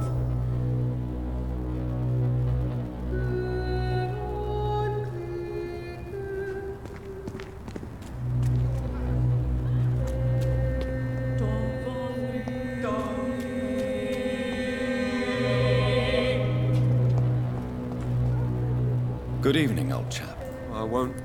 B: Good evening, old chap.
F: I won't.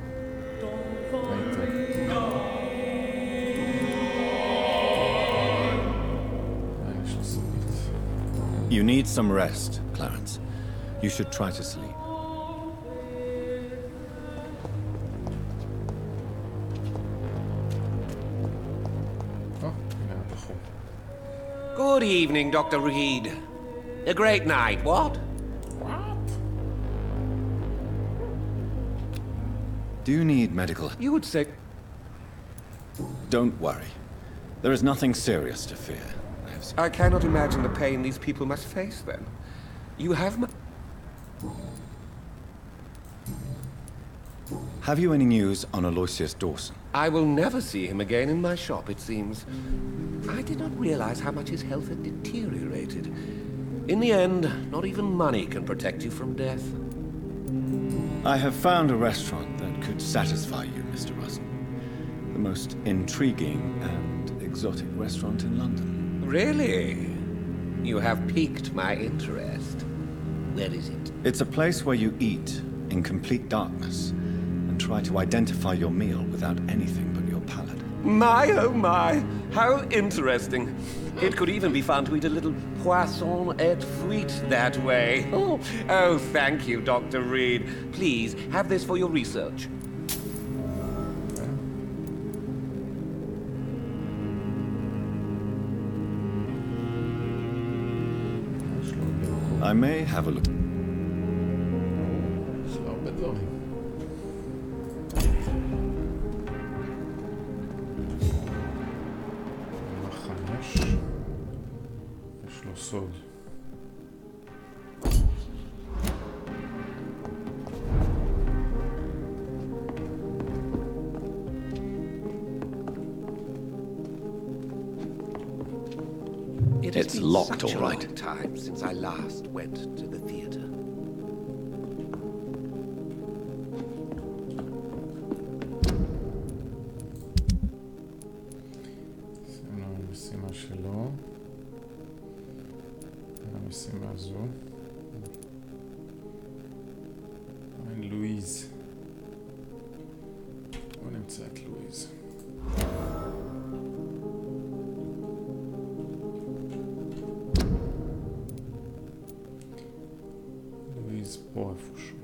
B: You need some rest, Clarence. You should try to sleep.
L: Good evening, Dr. Reed. A great night, what?
B: Do you need medical?
L: You would say...
B: Don't worry. There is nothing serious to fear.
L: I cannot imagine the pain these people must face, then. You have my...
B: Have you any news on Aloysius Dawson?
L: I will never see him again in my shop, it seems. I did not realize how much his health had deteriorated. In the end, not even money can protect you from death.
B: I have found a restaurant that could satisfy you, Mr. Russell. The most intriguing and exotic restaurant in London.
L: Really? You have piqued my interest. Where is it?
B: It's a place where you eat in complete darkness and try to identify your meal without anything but your palate.
L: My, oh my, how interesting. It could even be fun to eat a little poisson et fruits that way. Oh, thank you, Dr. Reed. Please, have this for your research.
B: I may have a look.
A: יש לו סוד.
L: It's locked, all right. Long time since I last went to the theater.
A: עשינו המשימה שלו. המשימה הזו. לואיז. בוא נמצא את לואיז. פה איפשהו.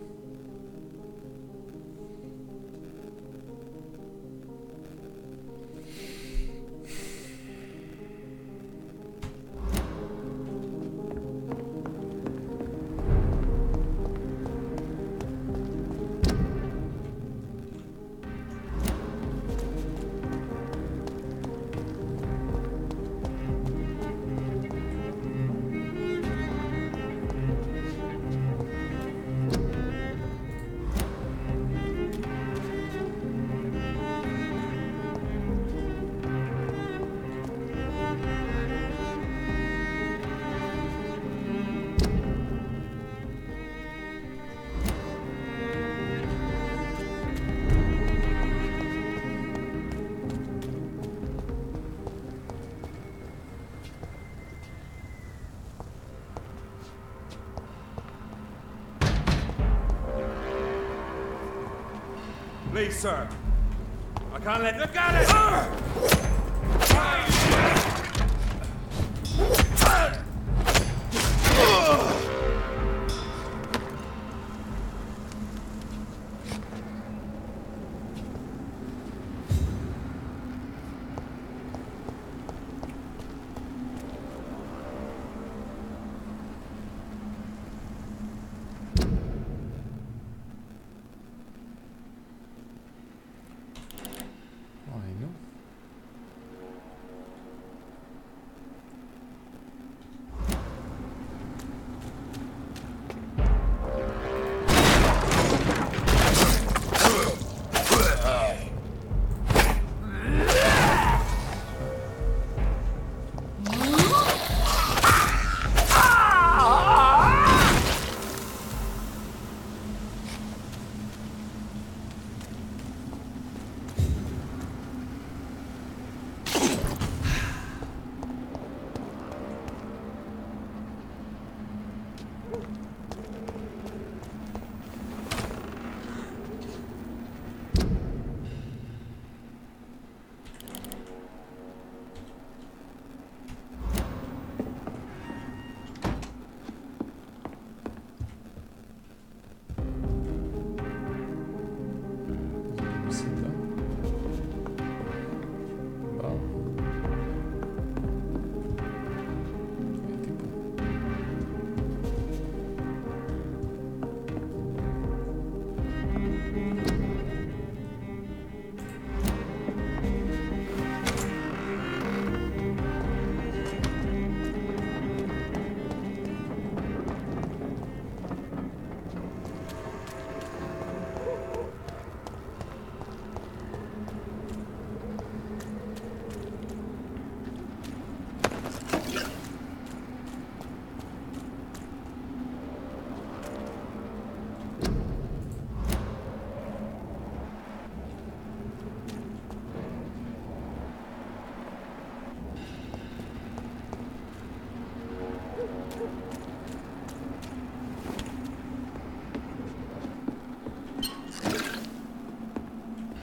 F: Please, sir. I can't let... Look at it!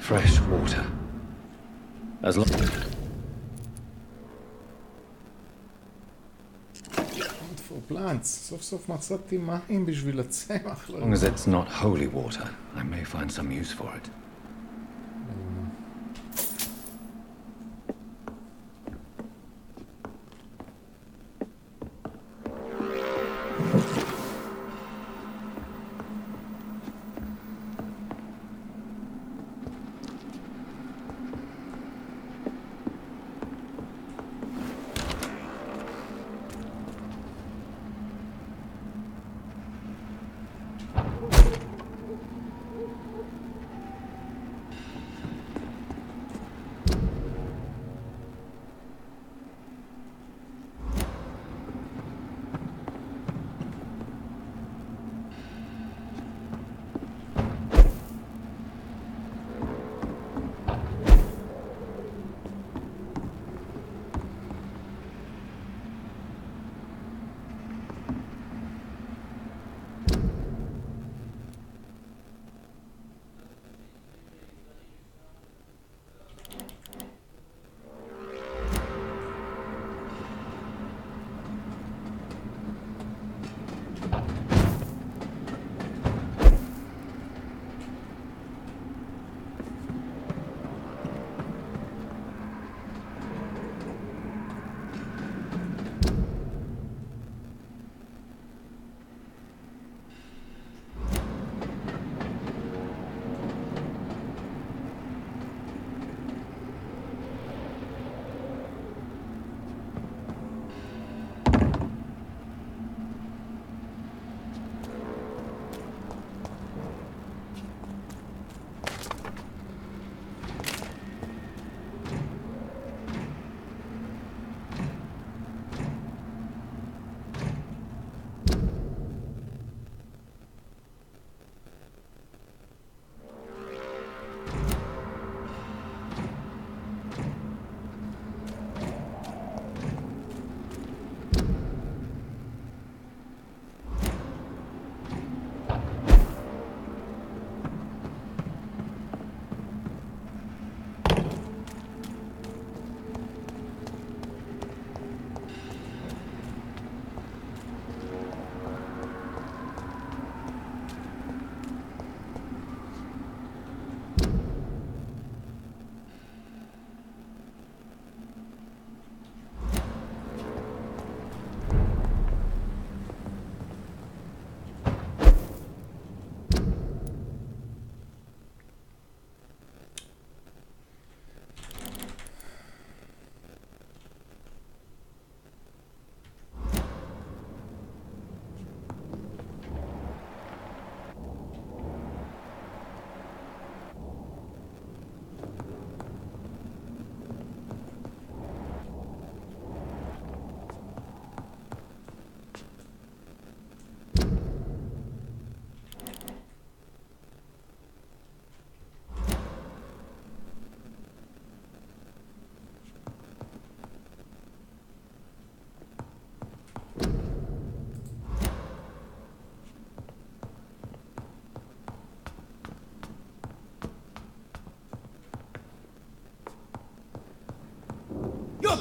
B: Fresh water. As long
A: plants. סוף סוף מצאתי מים בשביל הצמח.
B: long as it's not holy water, I may find some use for it.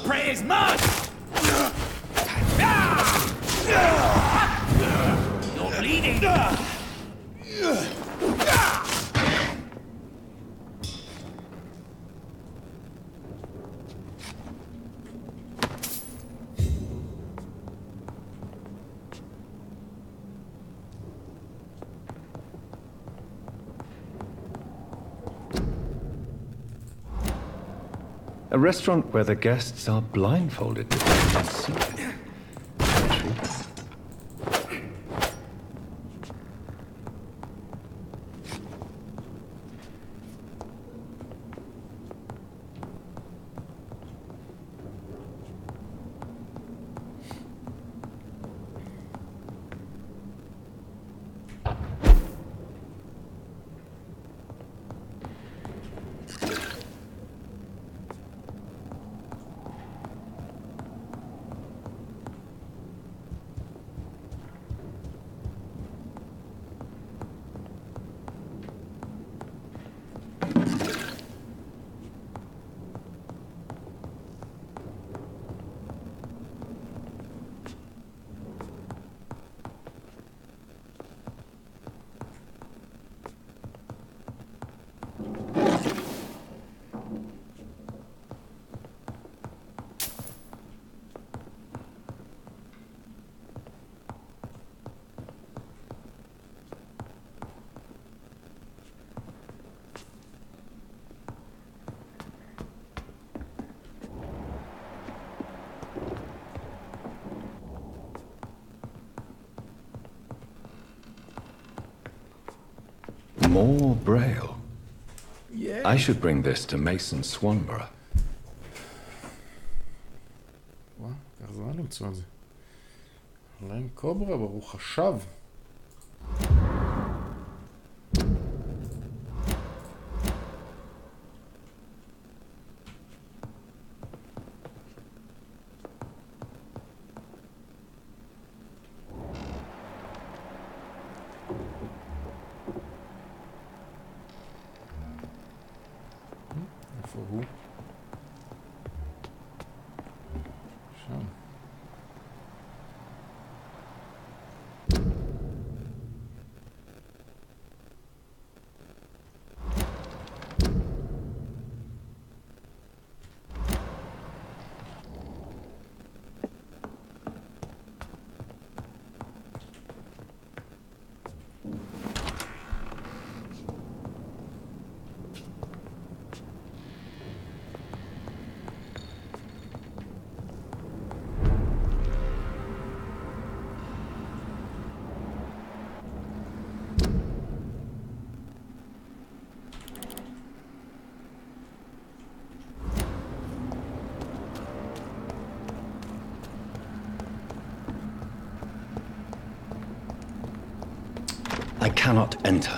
M: prey is mine! You're bleeding!
B: A restaurant where the guests are blindfolded to come and see it. More Braille.
A: Yeah.
B: I should bring this to Mason Swanborough.
A: וואו, איך זמן למצוא את זה. עולה עם קוברה, ברוך השב. איפה הוא? שם.
B: I cannot enter.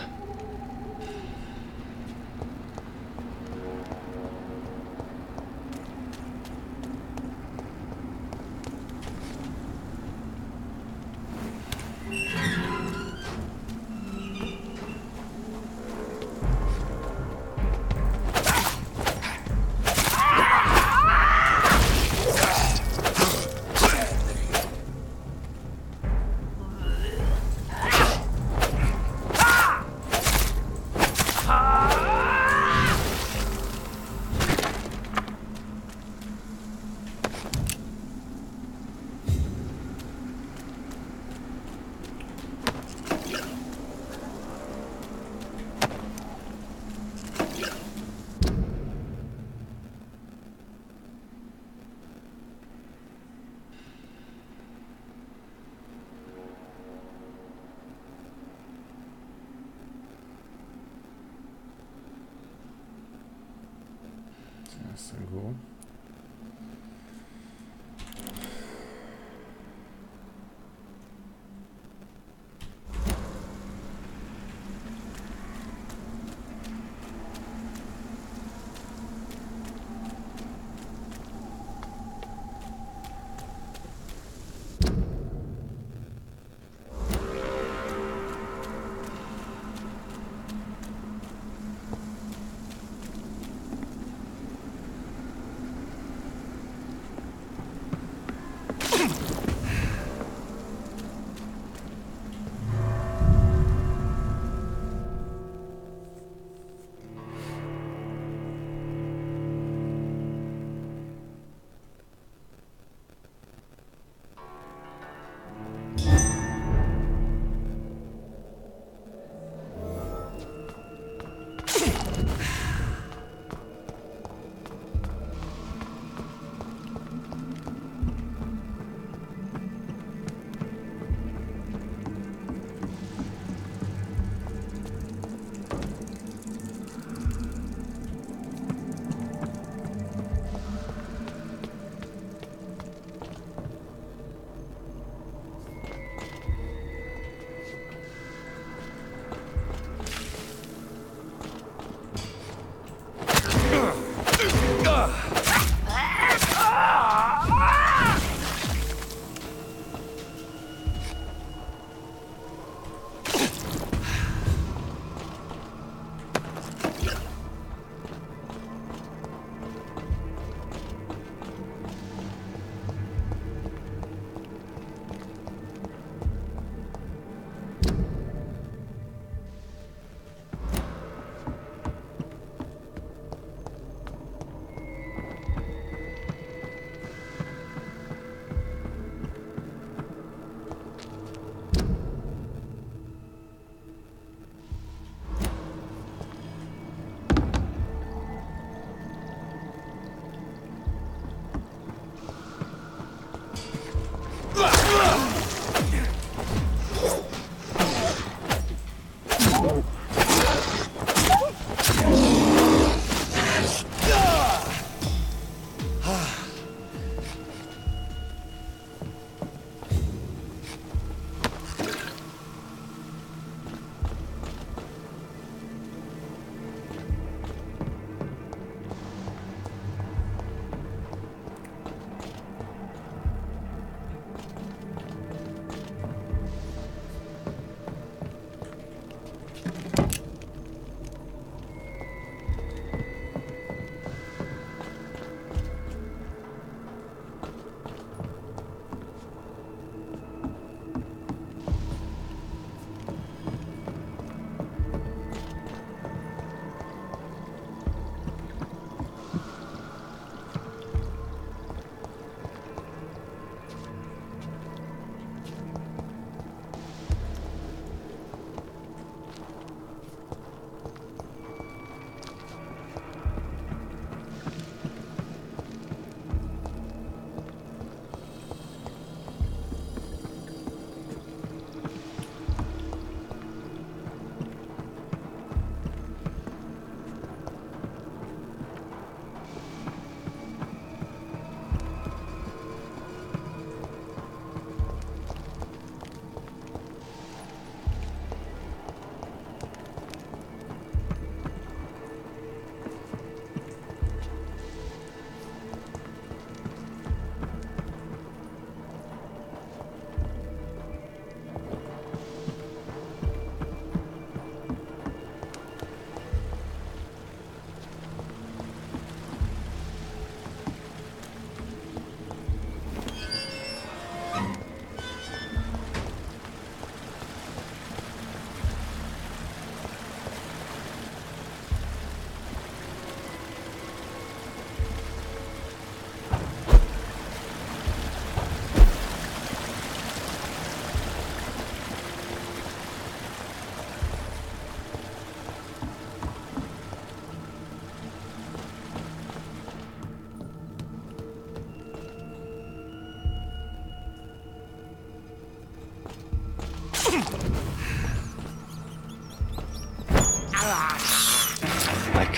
B: סגור.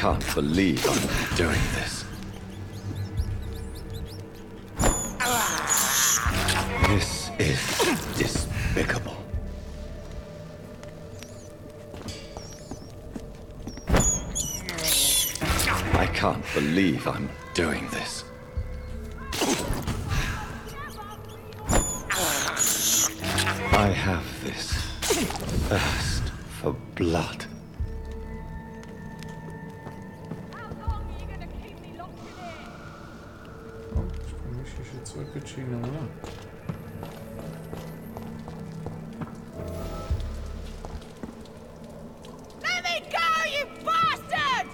B: can't believe I'm doing this. This is despicable. I can't believe I'm doing this. I have this thirst for blood.
E: Let me go, you bastard!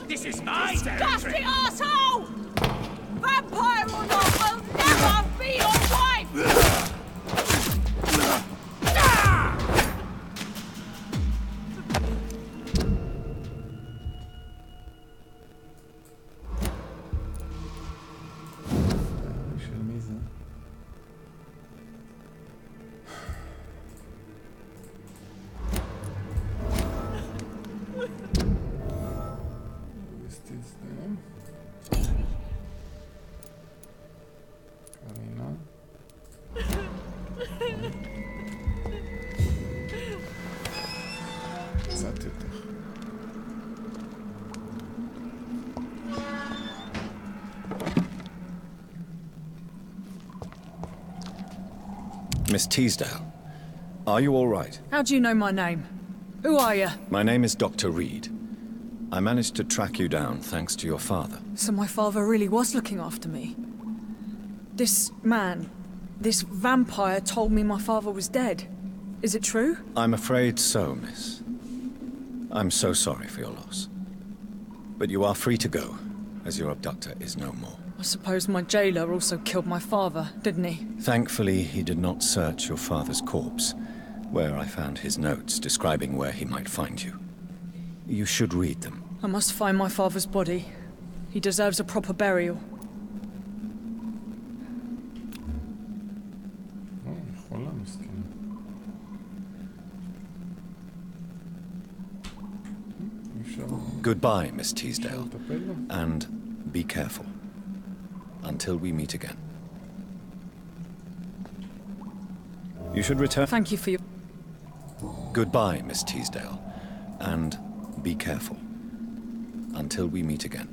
M: This is my
E: Disgusting
M: territory!
E: asshole! Vampire or not, will never be your wife!
A: של מי זה?
B: Miss Teasdale, are you all right?
C: How do you know my name? Who are you?
B: My name is Dr. Reed. I managed to track you down thanks to your father.
C: So my father really was looking after me. This man, this vampire told me my father was dead. Is it true?
B: I'm afraid so, miss. I'm so sorry for your loss. But you are free to go, as your abductor is no more.
C: I suppose my jailer also killed my father, didn't he?
B: Thankfully, he did not search your father's corpse, where I found his notes describing where he might find you. You should read them.
C: I must find my father's body. He deserves a proper burial.
B: Goodbye, Miss Teasdale, and be careful. Until we meet again. You should return.
C: Thank you for your...
B: Goodbye, Miss Teasdale, and be careful. Until we meet again.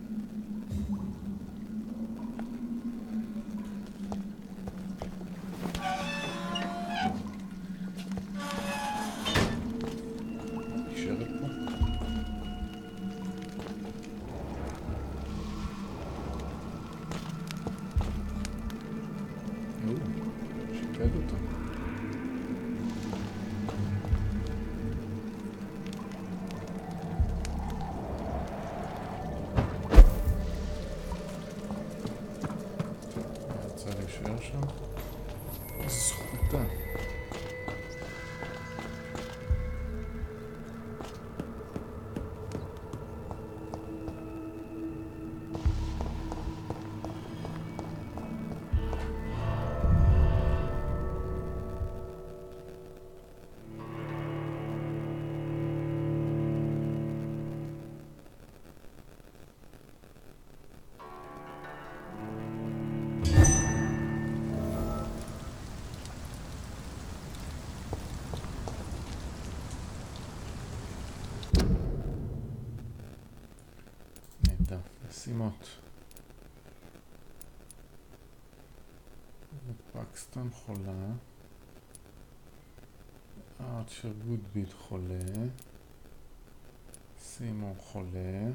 A: משימות. פקסטון חולה. ארצ'ר גודביט חולה. סימור חולה.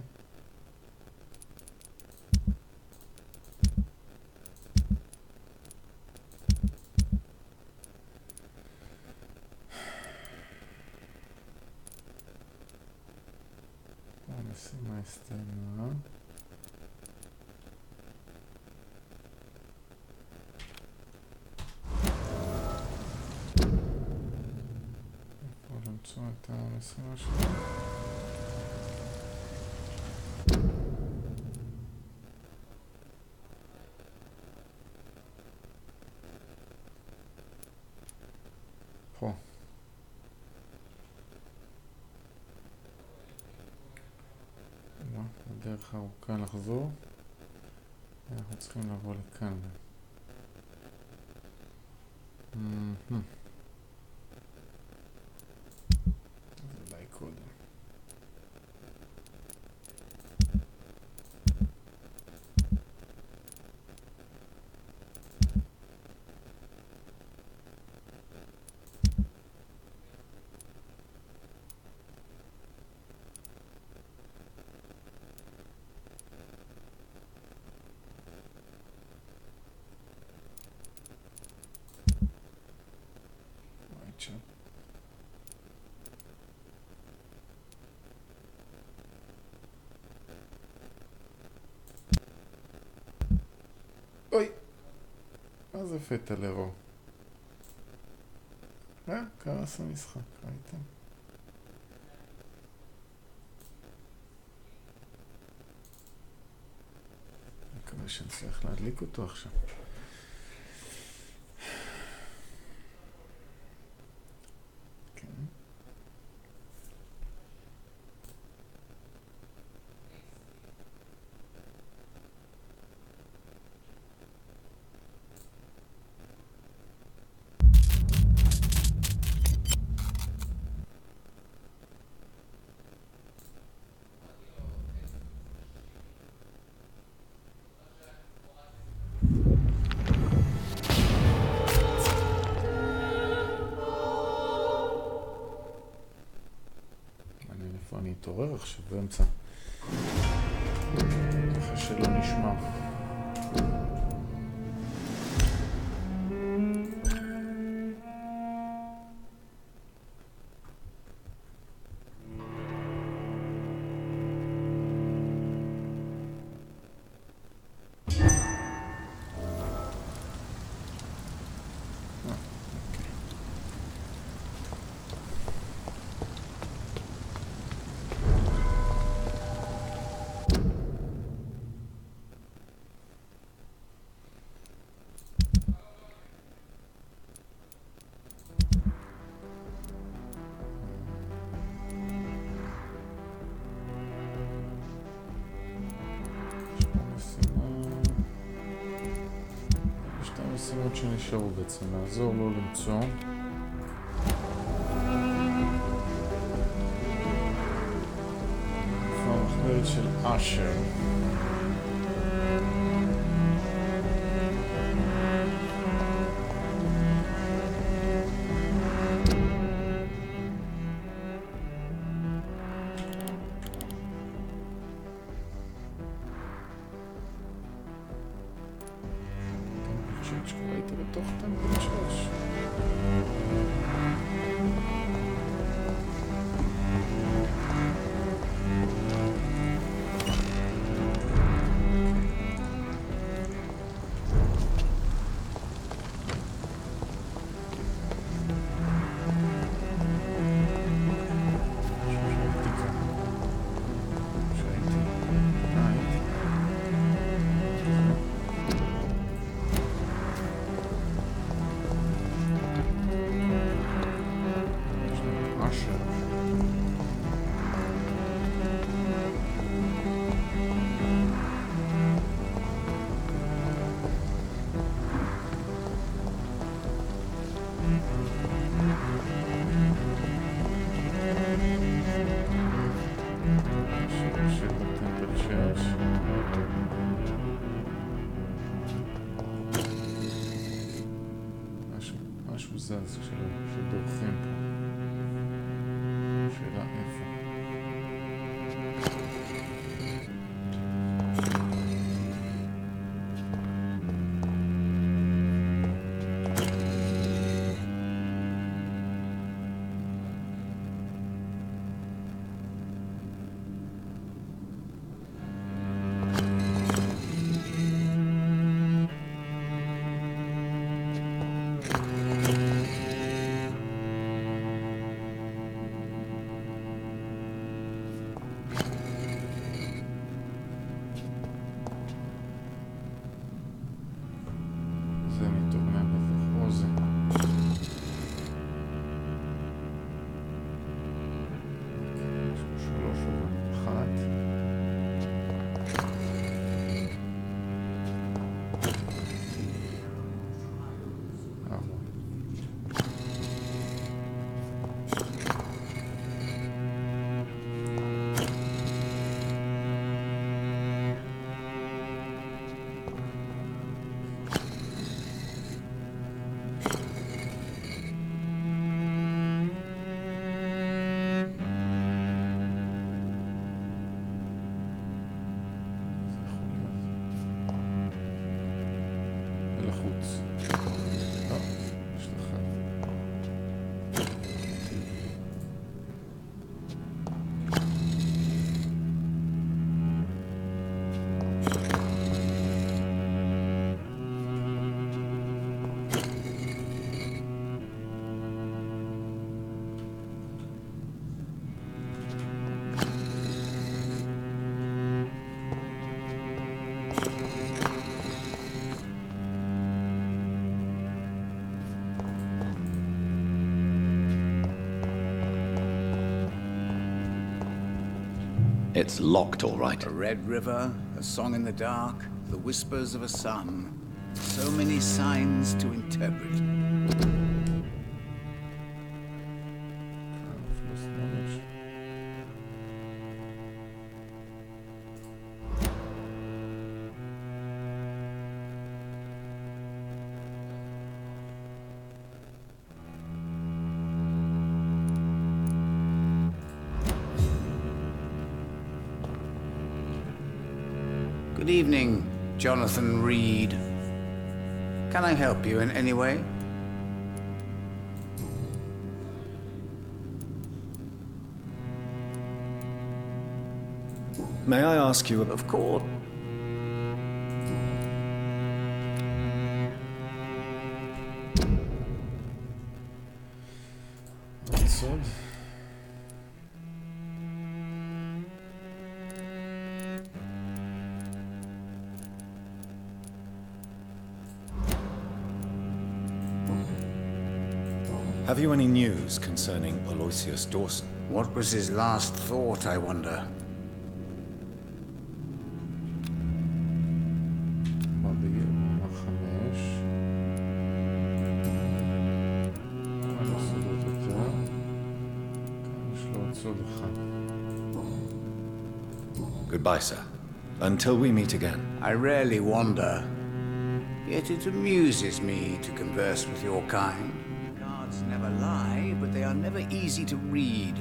A: המשימה הסתיימה. למצוא את המשימה שלי. פה. הדרך הארוכה לחזור. אנחנו צריכים לבוא לכאן. אז אולי קודם. אוי! מה זה פתע לרוב? קרס המשחק, ראיתם? אני מקווה שנצליח להדליק אותו עכשיו. אני אתעורר עכשיו באמצע. אחרי שלא נשמע. המשימות שנשארו בעצם, לעזור לו למצוא. איפה המחברת של אשר? הייתי בתוך טמפל צ'רץ'. משהו זז כשדורכים פה. שאלה איפה.
B: It's locked, all right.
N: A red river, a song in the dark, the whispers of a sun. So many signs to interpret. Good evening, Jonathan Reed. Can I help you in any way?
B: May I ask you
N: Of course.
B: Have you any news concerning Aloysius Dawson?
N: What was his last thought, I wonder?
B: Goodbye, sir. Until we meet again.
N: I rarely wander, yet it amuses me to converse with your kind. Cards never lie, but they are never easy to read.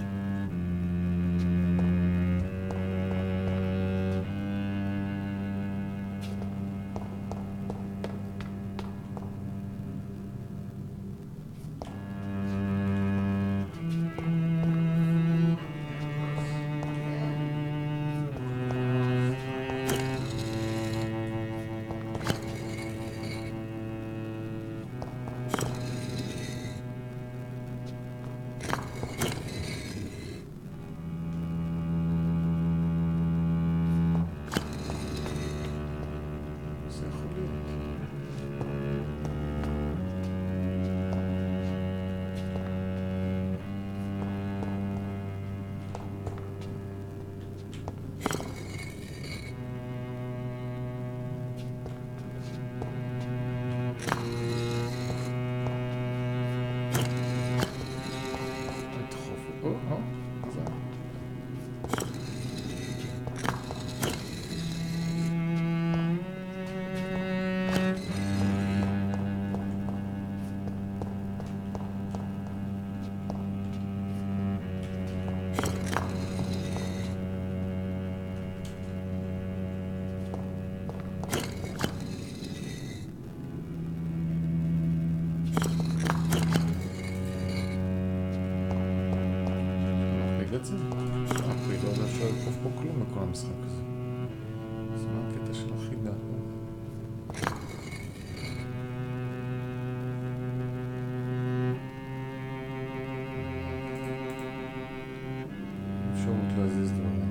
A: את זה? אני לא יודע אפשר לדחוף פה כלום לכל המשחק הזה. אז מה הקטע של החידה פה? אפשרות להזיז דברים.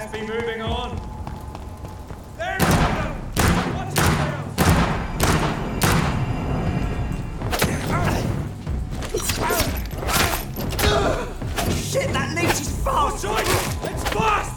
M: best be moving on. There we go! Watch your tails!
O: Shit, that leech is fast!
M: Join you! It's fast!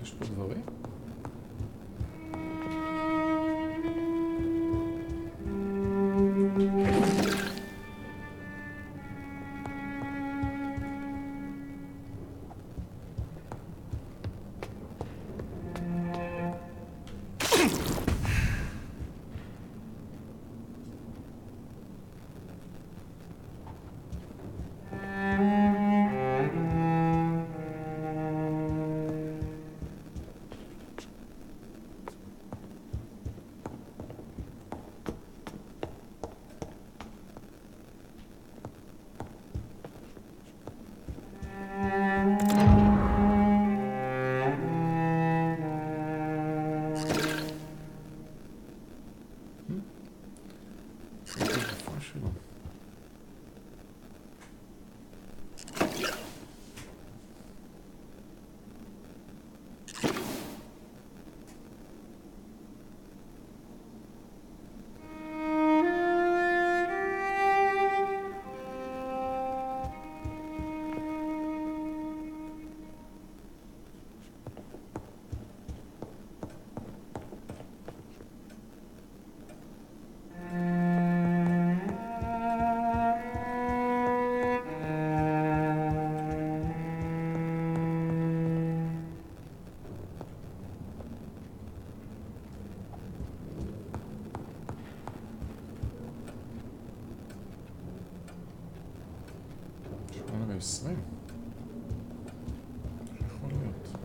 A: יש פה דברים? סרים. יכול להיות.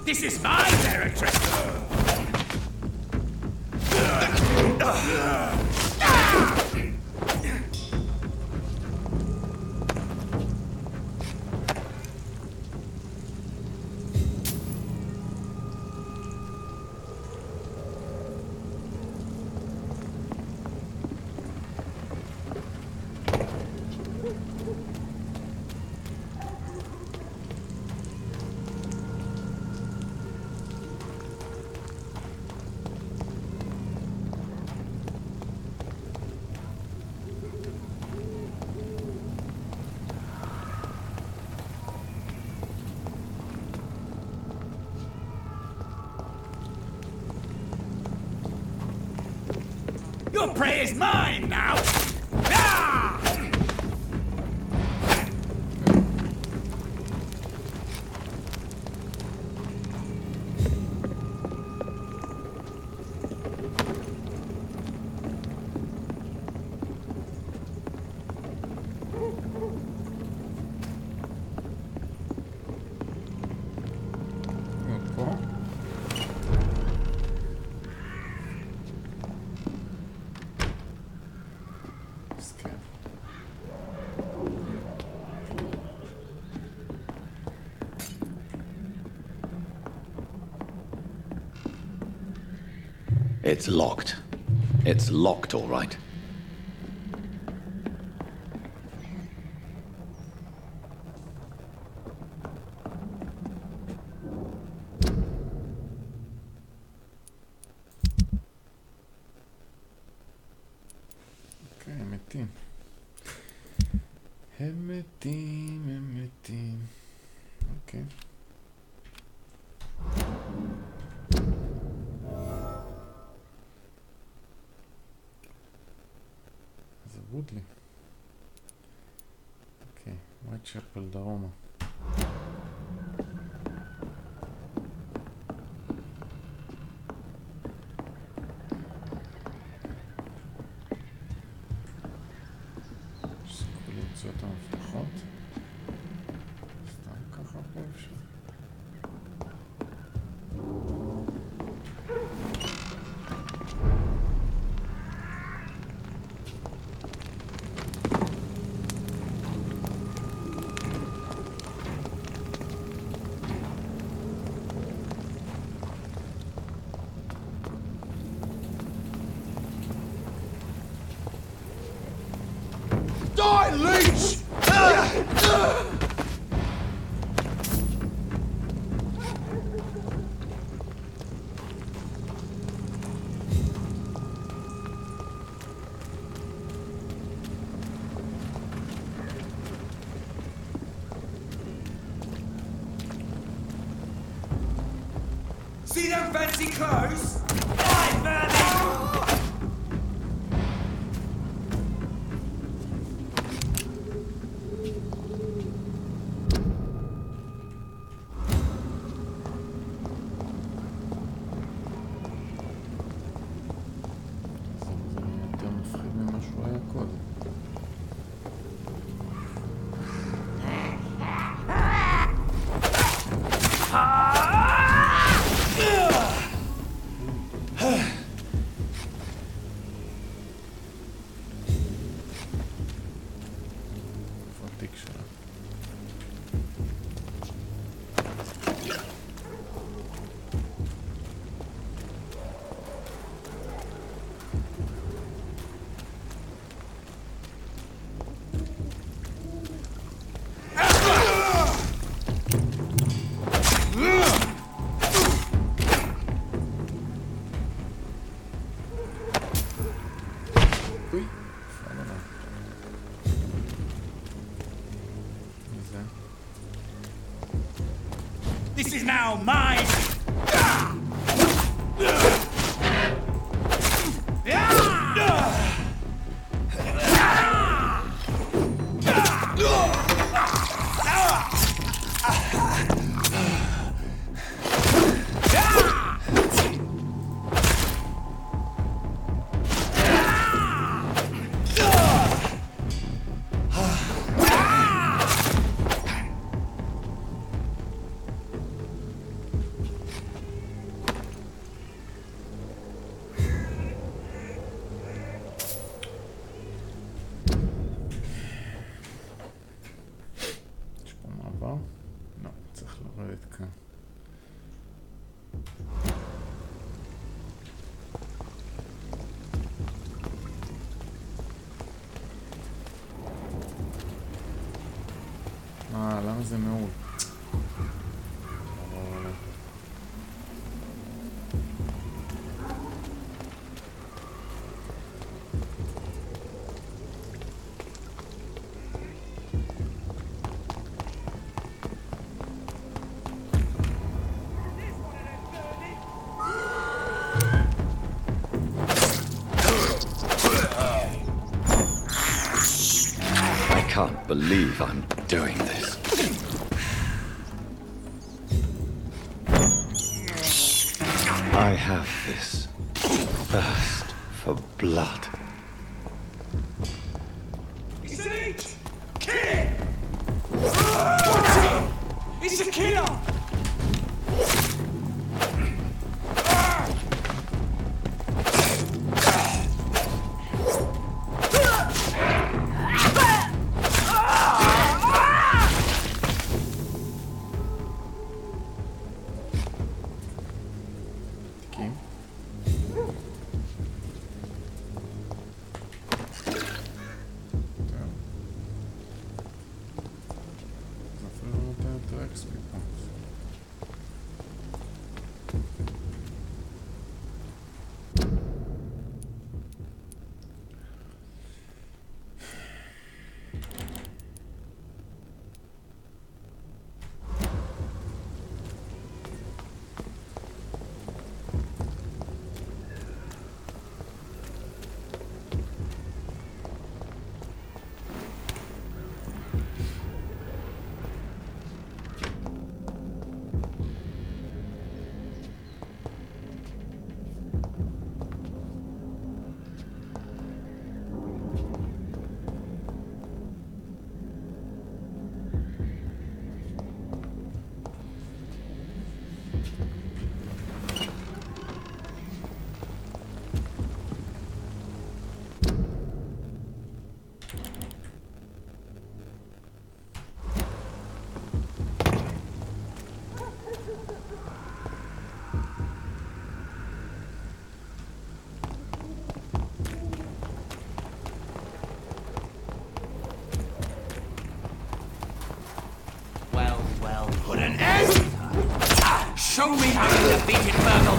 M: This is my territory! Your prey is mine now! Ah!
B: It's locked. It's locked, all right.
A: אוקיי, הם מתים. הם מתים, הם מתים. אוקיי. זה וודלי. אוקיי, וייטשפל דרומה. למצוא את המפתחות. סתם ככה פה אפשר.
M: Die, leech! See them fancy clothes? Die, Bernie! This is now mine!
A: למה זה מעול?
B: Believe I'm doing this. I have this thirst for blood.
M: It's an H! Kill it! It's a killer!
O: Show me how you defeated Myrtle!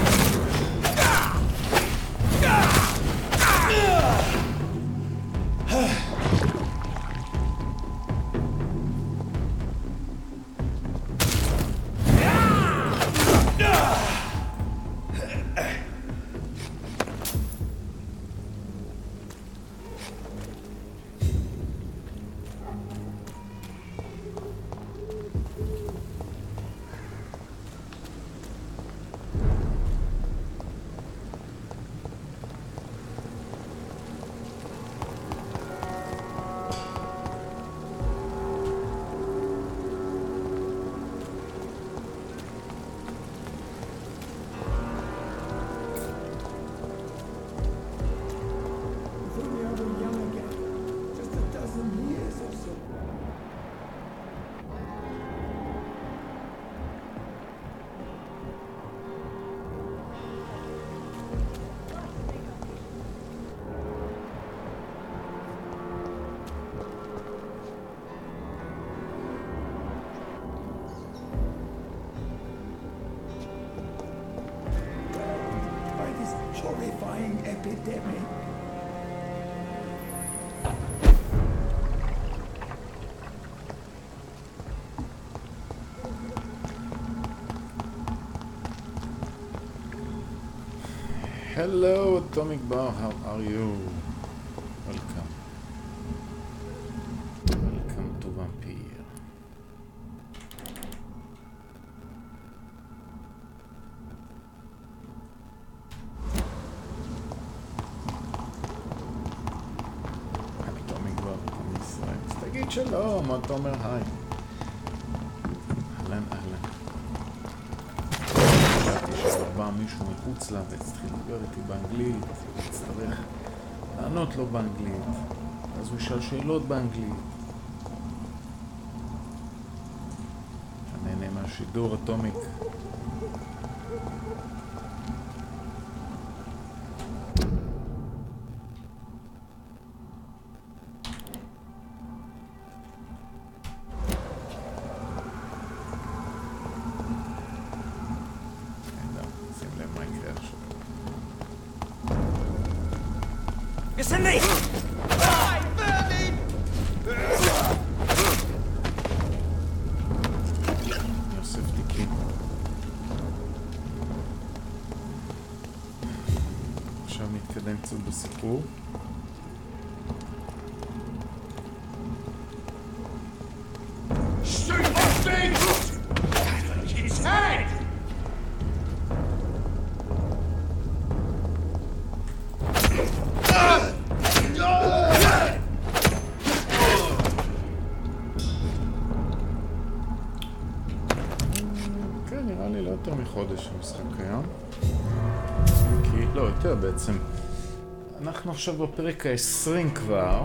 A: Hello, Atomic Bar, how are you? Welcome. Welcome to Vampyr. Atomic Bar, מישראל. אז תגיד שלום, מה אתה אומר היי? אהלן, אהלן. בא מישהו מחוץ לה והצטריך לדבר איתי באנגלית, הצטרך לענות לו באנגלית, אז הוא ישאל שאלות באנגלית. אני נהנה מהשידור אטומיק.
O: to me!
A: יוסף תיקים. עכשיו נתקדם קצת בסיפור. חודש המשחק קיים. כי לא, יותר בעצם. אנחנו עכשיו בפרק ה-20 כבר.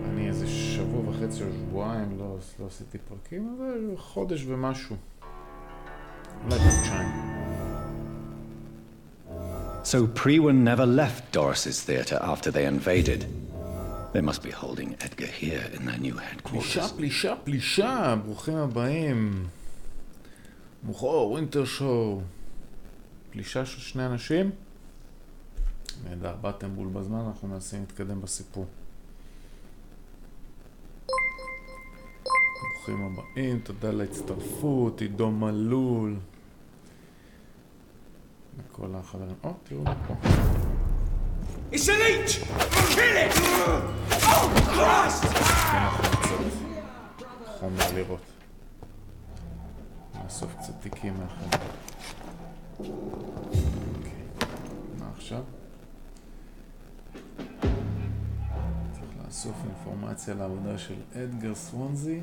A: אני איזה שבוע וחצי או שבועיים לא עשיתי פרקים, אבל חודש ומשהו. אולי חודשיים.
B: So Prewen never left Doris's theatre after they invaded. They must be holding Edgar here in their new headquarters.
A: פלישה. ברוכים הבאים. מוכר, ווינטר שואו. פלישה של שני אנשים. נהדר, באתם בול בזמן, אנחנו מנסים להתקדם בסיפור. ברוכים הבאים, תודה להצטרפות, עידו מלול. וכל החברים. תראו פה.
M: It's an H! Kill it! Oh, Christ!
A: חומר לראות. נאסוף קצת תיקים מאחד. אוקיי, מה עכשיו? צריך לאסוף אינפורמציה לעבודה של אדגר סוונזי.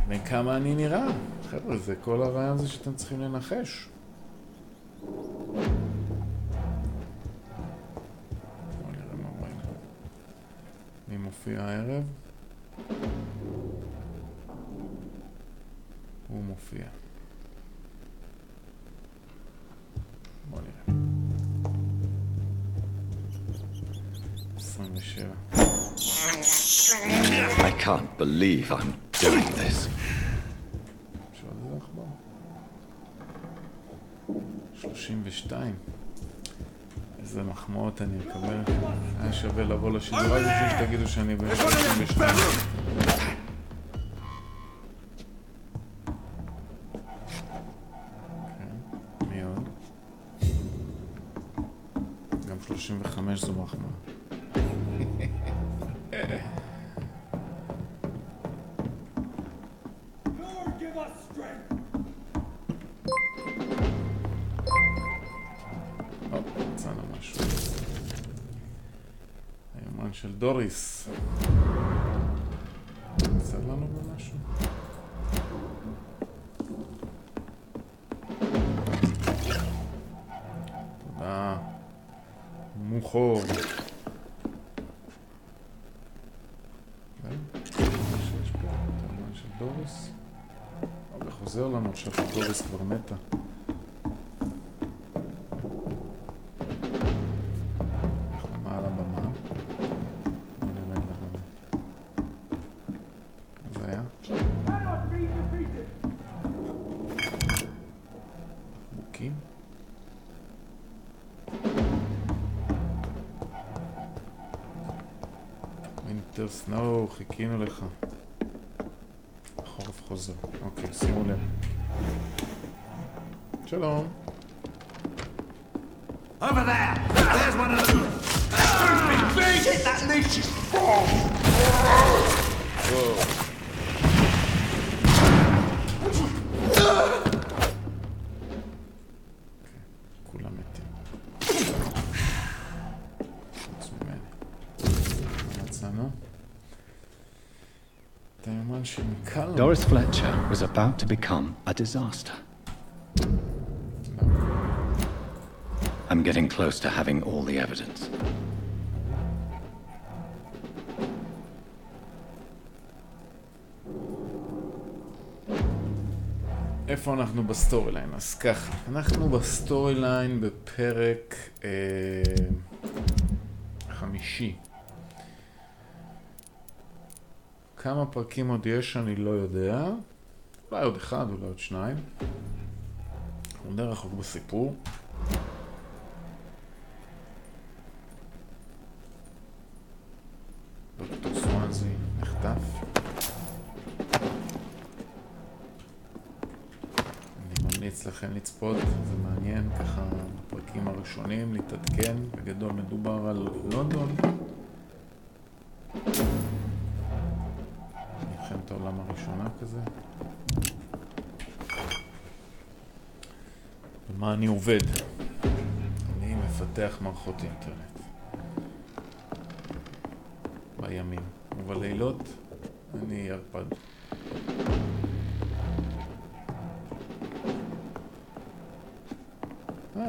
A: בין כמה אני נראה? חבר'ה, זה כל הרעיון זה שאתם צריכים לנחש. מי מופיע הערב? הוא מופיע. בוא נראה. 27.
B: I can't believe I'm doing this.
A: אפשר לזה אחבר? 32. איזה מחמאות אני אקבל. היה שווה לבוא לשידור הזה שתגידו שאני בן 32. מי עוד? גם 35 זו מחמאה. של דוריס. נצא לנו במשהו? תודה. מוכר. שיש פה תאמן של דוריס. אבל חוזר לנו עכשיו דוריס כבר מתה. סנואו, חיכינו לך. החורף חוזר. אוקיי, שימו לב. שלום.
O: Over there! There's one of them! Hit that leech!
A: כולם מתים. חוץ ממני. מצאנו.
B: Doris Fletcher was about to become a disaster. I'm getting close to having all the evidence.
A: איפה אנחנו בסטורי ליין? אז ככה, אנחנו בסטורי ליין בפרק 5. כמה פרקים עוד יש אני לא יודע. אולי עוד אחד, אולי עוד 2. אנחנו די רחוק בסיפור. דוקטור סואנזי נחטף. אני ממליץ לכם לצפות, זה מעניין ככה בפרקים הראשונים, להתעדכן. בגדול מדובר על לונדון. מלחמת העולם הראשונה כזה. במה אני עובד? אני מפתח מערכות אינטרנט. בימים ובלילות אני ערפד.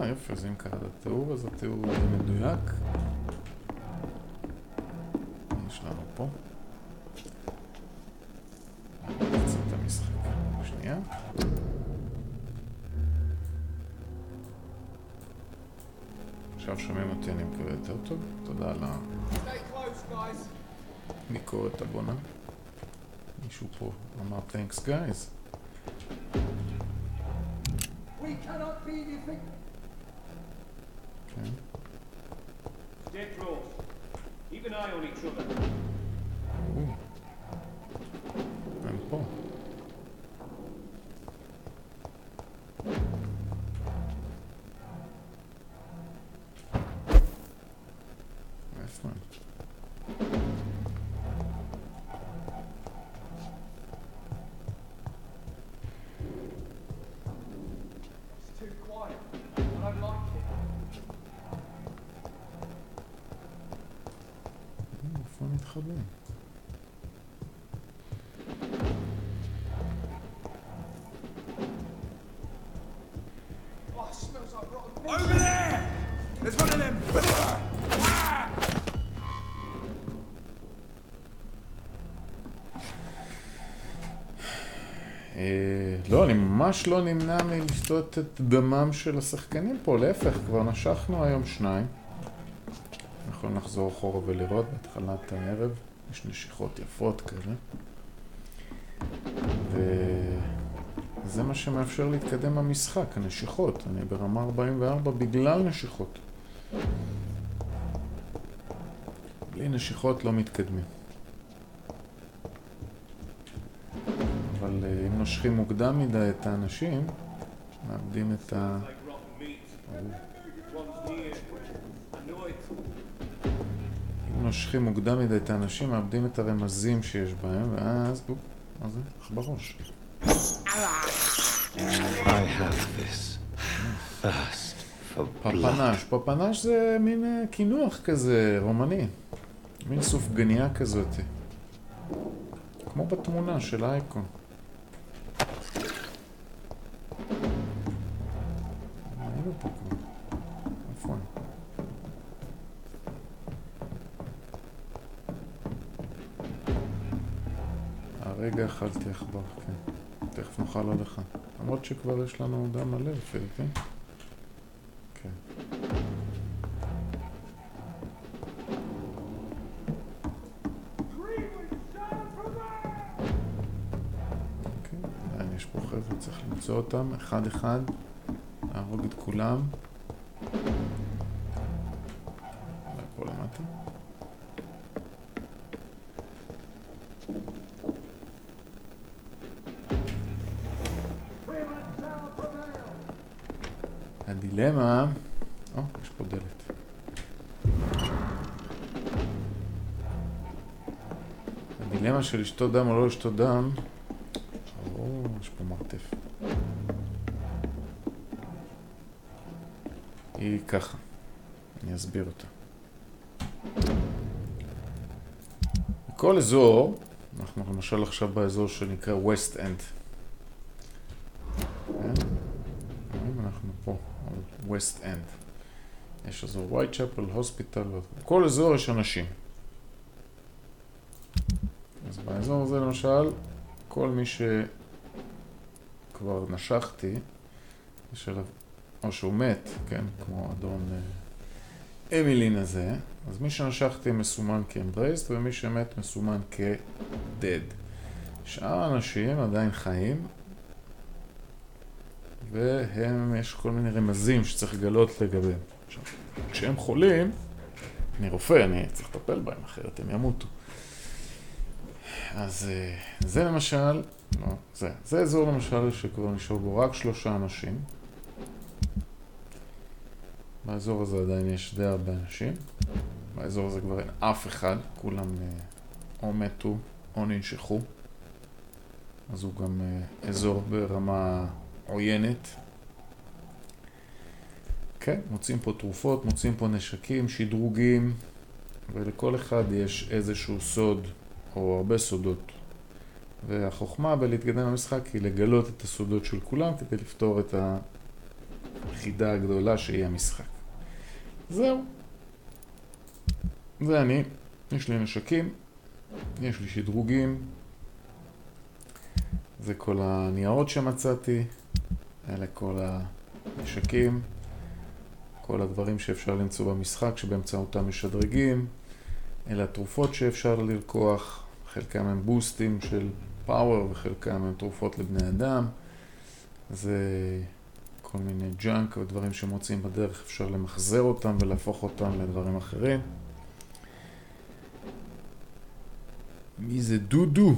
A: יופי, אז אם קראת התיאור, אז התיאור מדויק. יש לנו פה. נצא את המשחק. שנייה. עכשיו שומעים אותי, אני מקווה יותר טוב. תודה על הביקורת הבונה. מישהו פה אמר thanks guys. כן.
M: Stay close. Keep an eye on each other.
A: הם פה. איפה הם? איפה מתחברים?
O: Over there! There's one of them!
A: לא, אני ממש לא נמנע מלשתות את דמם של השחקנים פה, להפך, כבר נשכנו היום 2. יכולים לחזור אחורה ולראות בהתחלת הערב, יש נשיכות יפות כאלה. וזה מה שמאפשר להתקדם במשחק, הנשיכות. אני ברמה 44 בגלל נשיכות. בלי נשיכות לא מתקדמים. אבל אם נושכים מוקדם מדי את האנשים, מאבדים את ה... אם נושכים מוקדם מדי את האנשים, מאבדים את הרמזים שיש בהם, ואז... מה זה? איך בראש? פפנש. פפנש זה מין כינוח כזה, רומני. מין סופגניה כזאת. כמו בתמונה של האייקון. היינו פה כבר. איפה הם? הרגע אכלתי אחבר, כן. תכף נאכל עליך. למרות שכבר יש לנו דם מלא לפי, כן? כן. יש פה חבר'ה, צריך למצוא אותם, אחד אחד, להרוג את כולם. אולי פה למטה. הדילמה... יש פה דלת. הדילמה של לשתות דם או לא לשתות דם... יש פה מרתף. היא ככה. אני אסביר אותה. בכל אזור, אנחנו למשל עכשיו באזור שנקרא ווסט אנד. אנחנו פה, ווסט אנד. יש אזור ווייטשאפל, הוספיטל, בכל אזור יש אנשים. אז באזור הזה למשל, כל מי שכבר נשכתי, או שהוא מת, כן, כמו אדון אמילין הזה, אז מי שנשכתי מסומן כאמברייסט, ומי שמת מסומן כדד. שאר האנשים עדיין חיים, והם, יש כל מיני רמזים שצריך לגלות לגביהם. עכשיו, כשהם חולים, אני רופא, אני צריך לטפל בהם, אחרת הם ימותו. אז זה למשל, לא, זה אזור למשל שכבר נשאר בו רק 3 אנשים. באזור הזה עדיין יש די הרבה אנשים. באזור הזה כבר אין אף אחד, כולם או מתו או ננשכו. אז הוא גם אזור ברמה עוינת. כן, מוצאים פה תרופות, מוצאים פה נשקים, שדרוגים, ולכל אחד יש איזשהו סוד או הרבה סודות. והחוכמה בלהתקדם במשחק היא לגלות את הסודות של כולם כדי לפתור את החידה הגדולה שהיא המשחק. זהו. זה אני. יש לי נשקים, יש לי שדרוגים. זה כל הניירות שמצאתי. אלה כל הנשקים. כל הדברים שאפשר למצוא במשחק שבאמצעותם משדרגים. אלה התרופות שאפשר ללקוח. חלקם הם בוסטים של פאוור וחלקם הם תרופות לבני אדם. זה כל מיני ג'אנק ודברים שמוצאים בדרך, אפשר למחזר אותם ולהפוך אותם לדברים אחרים. מי זה דודו?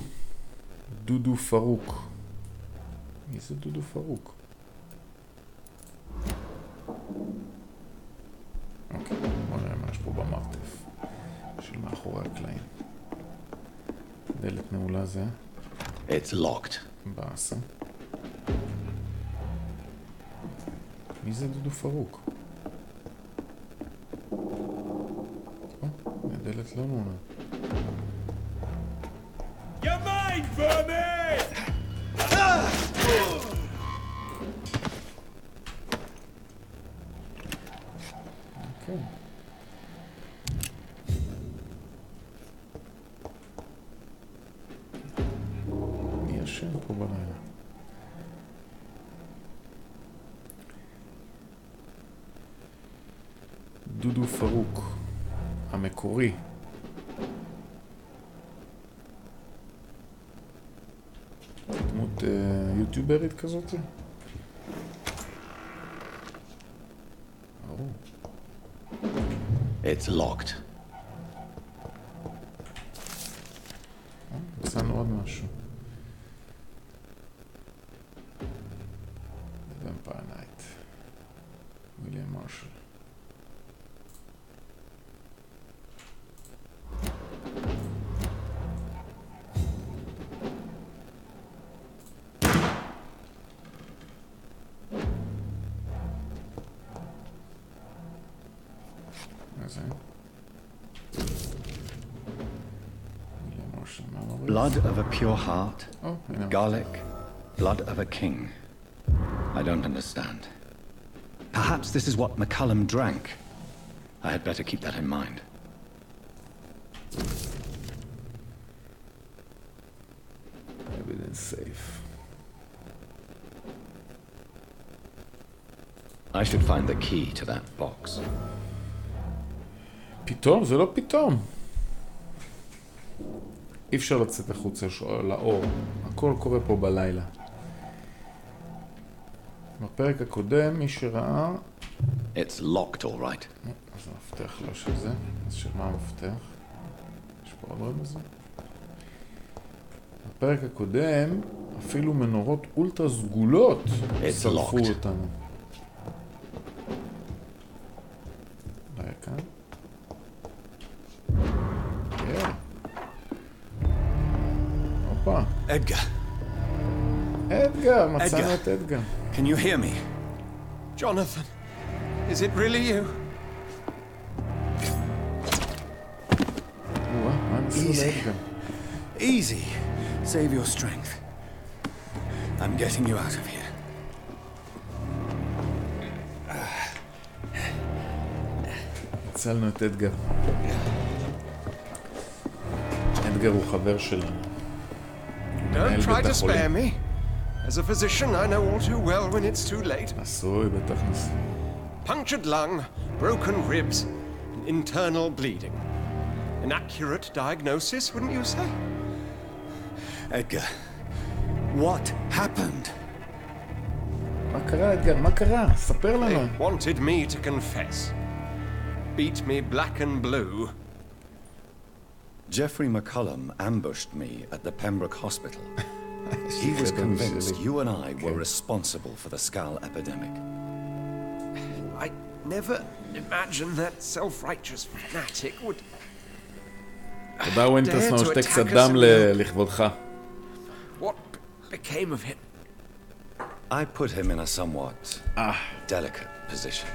A: דודו פרוק. מי זה דודו פרוק? אוקיי, בוא נראה מה יש פה במרתף של מאחורי הקלעים. דלת נעולה זה.
B: It's locked.
A: בעשה. מי זה דודו פרוק? הדלת לא נעולה.
M: You're mine, vermin!
A: אוקיי. מי ישן פה בלילה? דודו פרוק, המקורי. דמות יוטיוברית כזאת?
B: It's locked.
A: מצאנו עוד משהו. ומפורטנייט. ויליאם מרשל.
B: Blood of a pure heart, garlic, blood of a king. I don't understand. Perhaps this is what McCullum drank. I had better keep that in mind.
A: Evidence safe.
B: I should find the key to that box.
A: פתאום? זה לא פתאום. אי אפשר לצאת החוצה לאור. הכל קורה פה בלילה. בפרק הקודם, מי שראה...
B: It's locked, all right.
A: אז המפתח לא של זה. אז של מה המפתח? יש פה עוד רמז? בפרק הקודם, אפילו מנורות אולטרה סגולות שרפו אותנו. לא היה כאן?
B: Edgar.
A: Edgar, מצאנו את אדגר.
B: Can you hear me?
F: Jonathan, is it really you?
B: Easy. Easy. Save your strength. I'm getting you out of here.
A: הצלנו את אדגר. אדגר הוא חבר שלנו.
F: Don't try to spare me. As a physician, I know all too well when it's too late. Punctured lung, broken ribs, and internal bleeding. An accurate diagnosis, wouldn't you say?
B: Edgar, what happened?
A: מה קרה, אדגר? מה קרה? ספר לנו.
F: They wanted me to confess. Beat me black and blue.
B: Jeffrey McCullum ambushed me at the Pembroke Hospital. He was convinced you and I were responsible for the skull epidemic.
F: I never imagined that self-righteous fanatic would
A: תודה ווינטרס, נושתי קצת דם לכבודך.
F: What became of him?
B: I put him in a somewhat delicate position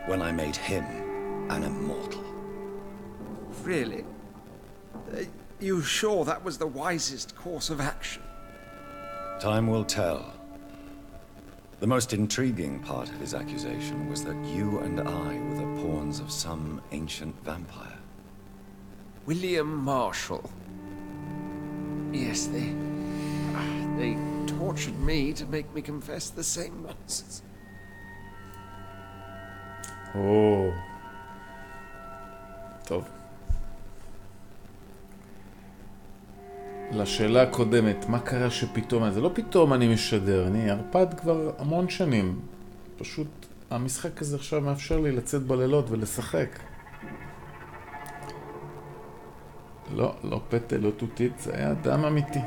B: when I made him an immortal.
F: Really? You sure that was the wisest course of action?
B: Time will tell. The most intriguing part of his accusation was that you and I were the pawns of some ancient vampire.
F: William Marshall. Yes, they tortured me to make me confess the same nonsense.
A: או... טוב. לשאלה הקודמת, מה קרה שפתאום... זה לא פתאום אני משדר, אני ערפד כבר המון שנים. פשוט המשחק הזה עכשיו מאפשר לי לצאת בלילות ולשחק. לא, לא פטה, לא תותית, זה היה אדם אמיתי.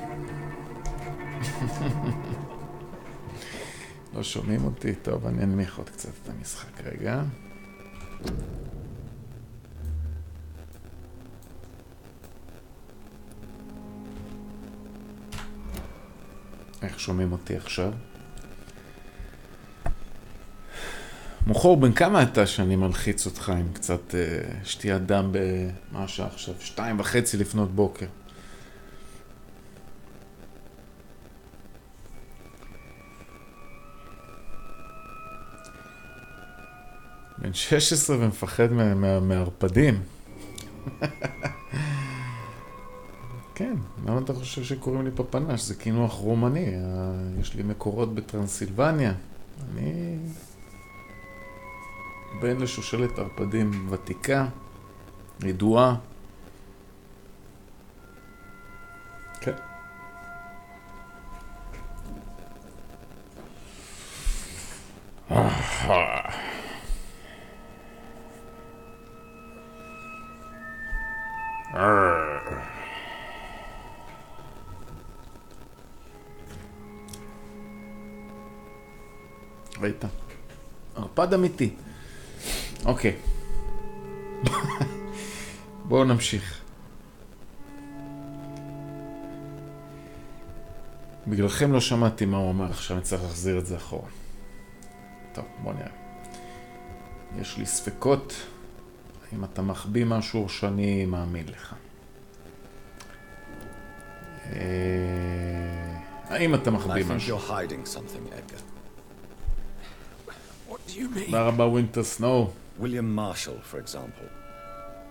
A: לא שומעים אותי? טוב, אני אנמיך עוד קצת את המשחק רגע. איך שומעים אותי עכשיו? מוכר, בן כמה אתה שאני מלחיץ אותך עם קצת שתיית דם במה השעה עכשיו? 2:30 לפנות בוקר. בן 16 ומפחד מהערפדים. כן, למה אתה חושב שקוראים לי פפנש? זה כינוח רומני. יש לי מקורות בטרנסילבניה. אני בן לשושלת ערפדים ותיקה, ידועה. כן. ראית? ערפד אמיתי. אוקיי. בואו נמשיך. בגללכם לא שמעתי מה הוא אמר, עכשיו אני צריך להחזיר את זה אחורה. טוב, בואו נראה. יש לי ספקות אם אתה מחביא משהו שאני מאמין לך. האם אתה מחביא משהו? תודה רבה ווינטר סנואו.
B: William Marshall, for example.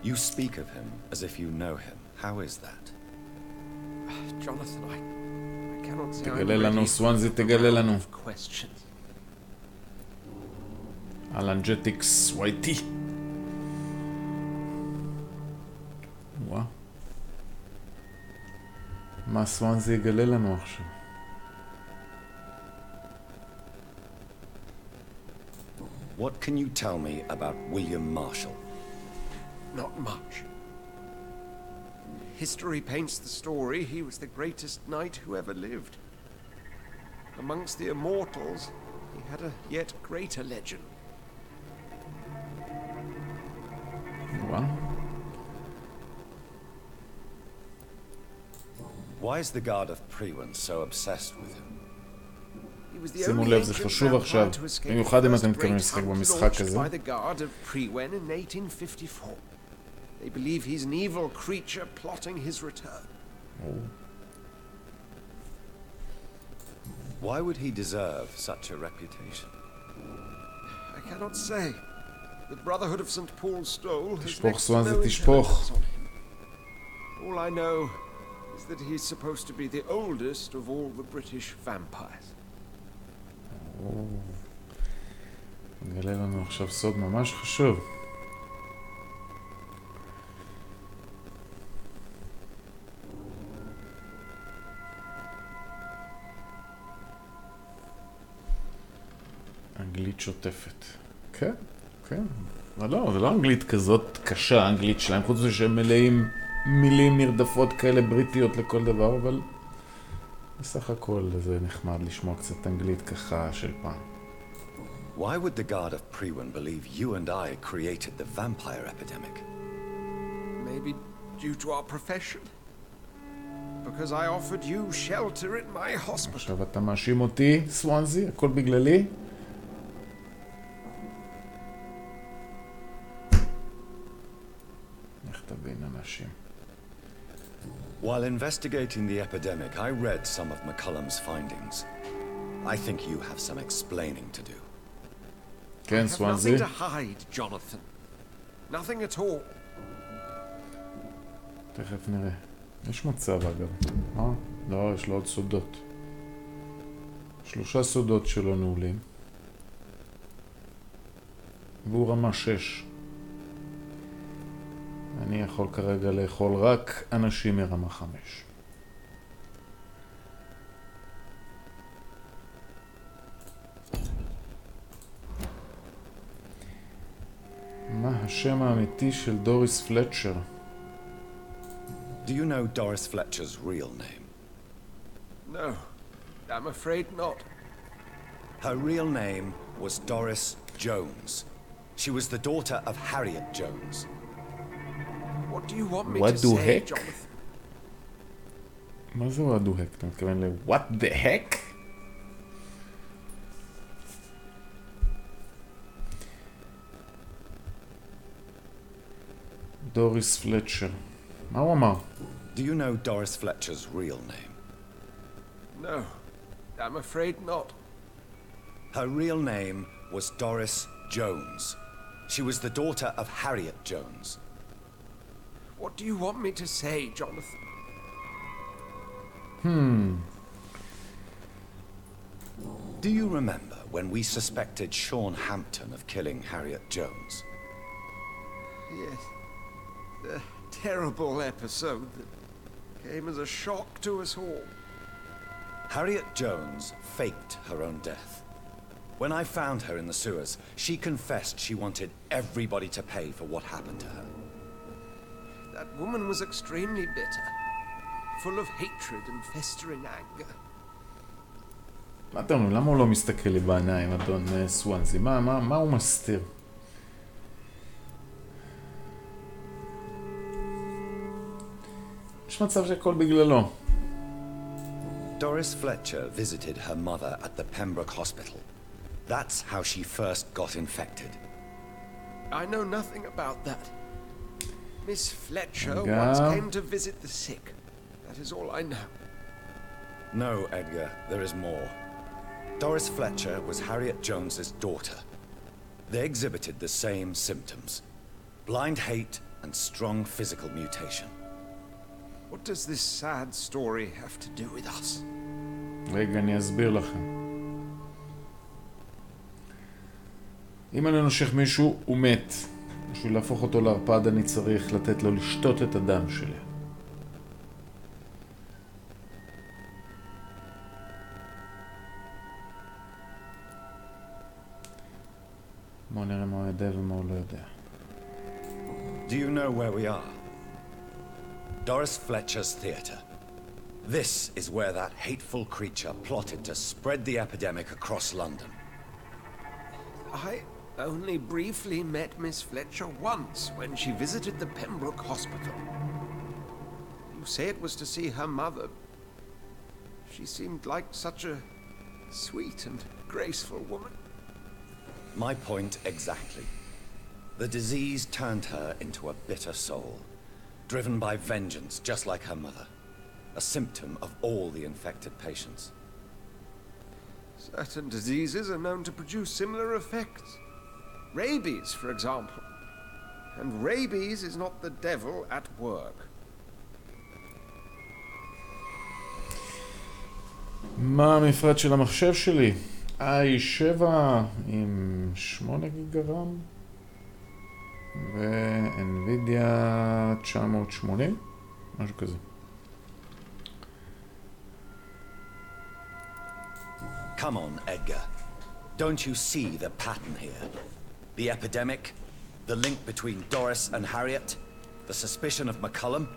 B: You speak of him as if you know him. How is that?
F: Jonathan, I cannot say
A: תגלה לנו, סוואנזי, תגלה לנו. אלנג'טיקס וייטי. וואו. מה סוואנזי יגלה לנו עכשיו?
B: What can you tell me about William Marshall?
F: Not much. History paints the story he was the greatest knight who ever lived. Amongst the immortals, he had a yet greater legend.
A: Wow.
B: Why is the guard of Priwen so obsessed with him?
A: שימו לב, זה חשוב עכשיו, במיוחד אם אתם מתכוונים לשחק במשחק הזה.
F: They believe he's an evil creature plotting his return.
B: Why would he deserve such a reputation?
F: I cannot say. The Brotherhood of St. Paul's Stole has
A: תשפוך
F: next
A: סוואנזי,
F: no
A: תשפוך.
F: intelligence on him. All I know is that he's supposed to be the oldest of all the British vampires.
A: נגלה לנו עכשיו סוד ממש חשוב. שוטפת. כן, כן. אבל לא, זה לא אנגלית כזאת קשה, האנגלית שלהם, חוץ מזה שהם מלאים מילים נרדפות כאלה בריטיות לכל דבר, אבל בסך הכל זה נחמד לשמוע קצת אנגלית ככה של פעם.
B: Why would the guard of Priwen believe you and I created the vampire epidemic?
F: Maybe due to our profession. Because I offered you shelter in my hospital.
A: עכשיו אתה מאשים אותי, סוואנזי? הכל בגללי? איך תבין אנשים?
B: While investigating the epidemic, I read some of McCullum's findings. I think you have some explaining to do.
A: כן, סוואנזי.
F: I have nothing to hide, Jonathan. Nothing at all.
A: תכף נראה. יש מצב אגב. לא, יש לו עוד סודות. 3 סודות שלו נעולים. והוא רמה 6. אני יכול כרגע לאכול רק אנשים מרמה 5. מה השם האמיתי של דוריס פלצ'ר?
B: Do you know Doris Fletcher's real name?
F: No, I'm afraid not.
B: Her real name was Doris Jones. She was the daughter of Harriet Jones.
F: What do you want me
A: What
F: to
A: the
F: say,
A: heck?
F: Jonathan?
A: מה זה what the heck? אתה מתכוון ל-what the heck? דוריס פלצ'ר. מה הוא אמר?
B: Do you know Doris Fletcher's real name?
F: No, I'm afraid not.
B: Her real name was Doris Jones. She was the daughter of Harriet Jones.
F: What do you want me to say, Jonathan?
B: Do you remember when we suspected Sean Hampton of killing Harriet Jones?
F: Yes. The terrible episode that came as a shock to us all.
B: Harriet Jones faked her own death. When I found her in the sewers, she confessed she wanted everybody to pay for what happened to her.
F: That woman was extremely bitter, full of hatred and festering anger.
A: מה אתה אומר? למה הוא לא מסתכל לי בעיניים, אדון סוואנזי? מה הוא מסתיר? יש מצב שהכל בגללו.
B: Doris Fletcher visited her mother at the Pembroke Hospital. That's how she first got infected.
F: I know nothing about that. Miss Fletcher once came to visit the sick. That is all I know.
B: No, Edgar, there is more. Doris Fletcher was Harriet Jones's daughter. They exhibited the same symptoms: blind hate and strong physical mutation.
F: What does this sad story have to do with us?
A: רגע, אני אסביר לכם. אם אני נושך מישהו, הוא מת. בשביל להפוך אותו לערפד, אני צריך לתת לו לשתות את הדם שלי. בואו נראה מה הוא יודע ומה הוא לא יודע.
B: Do you know where we are? Doris Fletcher's theatre. This is where that hateful creature plotted to spread the epidemic across London.
F: I only briefly met Miss Fletcher once when she visited the Pembroke Hospital. You say it was to see her mother. She seemed like such a sweet and graceful woman.
B: My point exactly. The disease turned her into a bitter soul, driven by vengeance just like her mother, a symptom of all the infected patients.
F: Certain diseases are known to produce similar effects. Rabies, for example. And rabies is not the devil at work.
A: מה המפרט של המחשב שלי? i7 עם 8 גיגרם ו-NVIDIA 980, משהו כזה.
B: Come on, Edgar. Don't you see the pattern here? The epidemic, the link between Doris and Harriet, the suspicion of McCullum.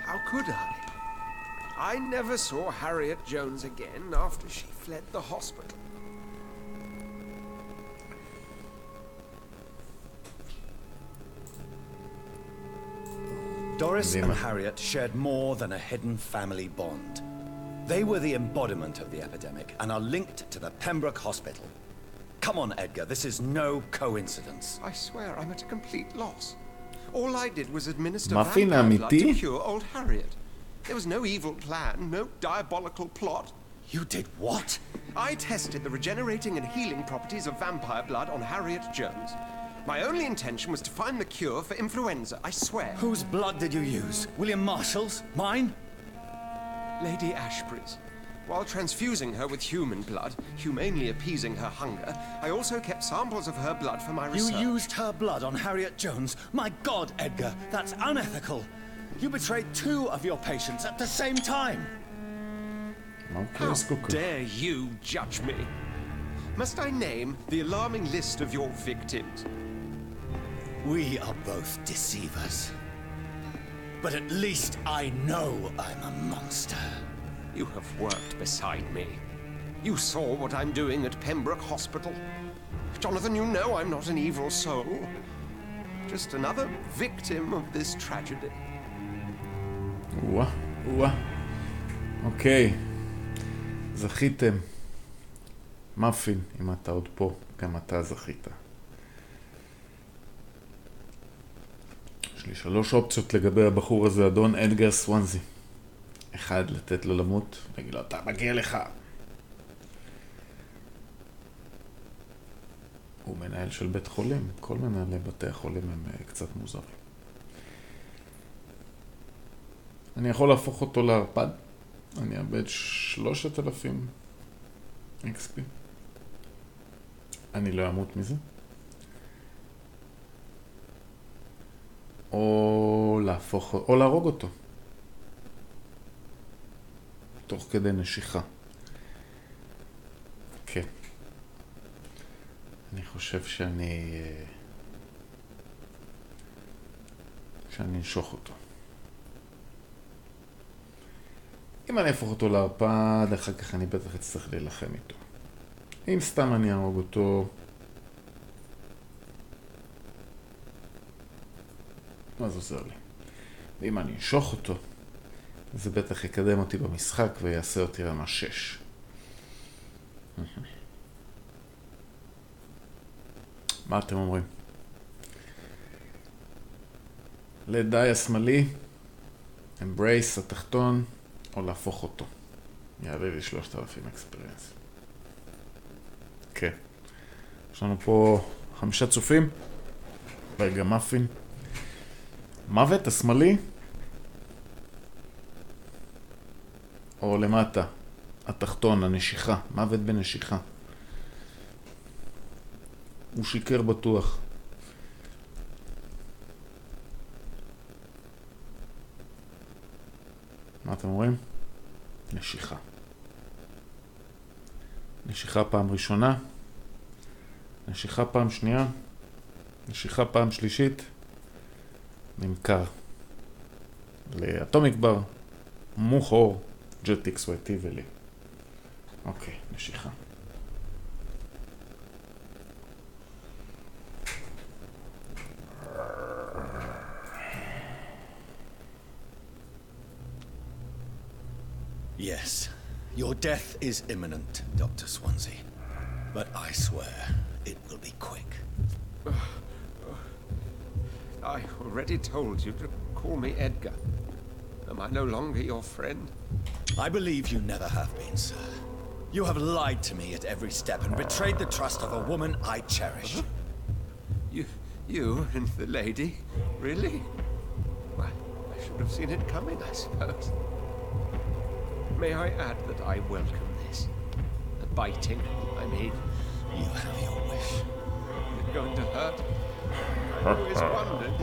F: How could I? I never saw Harriet Jones again after she fled the hospital.
B: Doris and Harriet shared more than a hidden family bond. They were the embodiment of the epidemic and are linked to the Pembroke Hospital. Come on, Edgar, this is no coincidence.
F: I swear I'm at a complete loss. All I did was administer
A: Muffin
F: vampire blood to
A: amiti?
F: cure old Harriet. There was no evil plan, no diabolical plot.
B: You did what?
F: I tested the regenerating and healing properties of vampire blood on Harriet Jones. My only intention was to find the cure for influenza, I swear.
B: Whose blood did you use? William Marshall's? Mine?
F: Lady Ashbury's. While transfusing her with human blood, humanely appeasing her hunger, I also kept samples of her blood for my research.
B: You used her blood on Harriet Jones? My God, Edgar, that's unethical. You betrayed 2 of your patients at the same time.
F: How dare you judge me? Must I name the alarming list of your victims?
B: We are both deceivers. But at least I know I'm a monster.
F: You have worked beside me. You saw what I'm doing at Pembroke Hospital. Jonathan, you know I'm not an evil soul. Just another victim of this tragedy.
A: וואה. אוקיי. זכיתם. מפין, אם אתה עוד פה, גם אתה זכית. יש לי 3 אופציות לגבי הבחור הזה, אדון אדגר סוונזי. 1, לתת לו למות, להגיד לו, אתה מגיע לך. הוא מנהל של בית חולים. כל מנהלי בתי החולים הם קצת מוזרים. אני יכול להפוך אותו לערפד. אני אאבד 3,000 XP. אני לא אמות מזה. או להרוג אותו. תוך כדי נשיכה. כן. אני חושב שאני אנשוך אותו. אם אני אהפוך אותו לערפד, אחר כך אני בטח אצטרך להילחם איתו. אם סתם אני ארוג אותו, מה זה עוזר לי? ואם אני אנשוך אותו, זה בטח יקדם אותי במשחק ויעשה אותי רמה 6. מה אתם אומרים? לדאי השמאלי, אמברייס התחתון, או להפוך אותו. יעלה לי 3,000 אקספריאנס. כן. יש לנו פה 5 צופים. רגע, מפין. מוות השמאלי. או למטה. התחתון, הנשיכה. מוות בנשיכה. הוא שיקר בטוח. מה אתם אומרים? נשיכה. נשיכה פעם ראשונה. נשיכה פעם שנייה. נשיכה פעם שלישית. נמכר. לאטומיק בר. מוכור. ג'טיקס וייטי ולי. אוקיי, נשיכה.
B: Yes, your death is imminent, Dr. Swansea. But I swear, it will be quick.
F: I already told you to call me Edgar. Am I no longer your friend?
B: I believe you never have been, sir. You have lied to me at every step and betrayed the trust of a woman I cherish.
F: You and the lady? Really? Why, I should have seen it coming, I suppose. May I add that I welcome this? The biting, I mean.
B: You have your wish.
F: Is it going to hurt? I always wondered.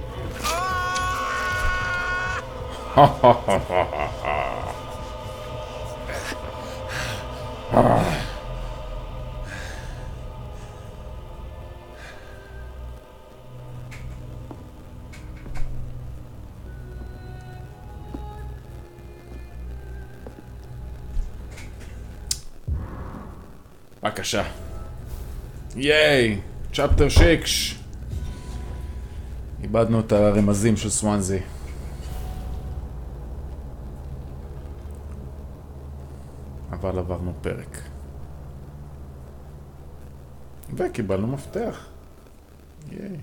A: בבקשה. ייי! צ'פטר 6. איבדנו את הרמזים של סוואנזי. אבל עברנו פרק. וקיבלנו מפתח. ייי.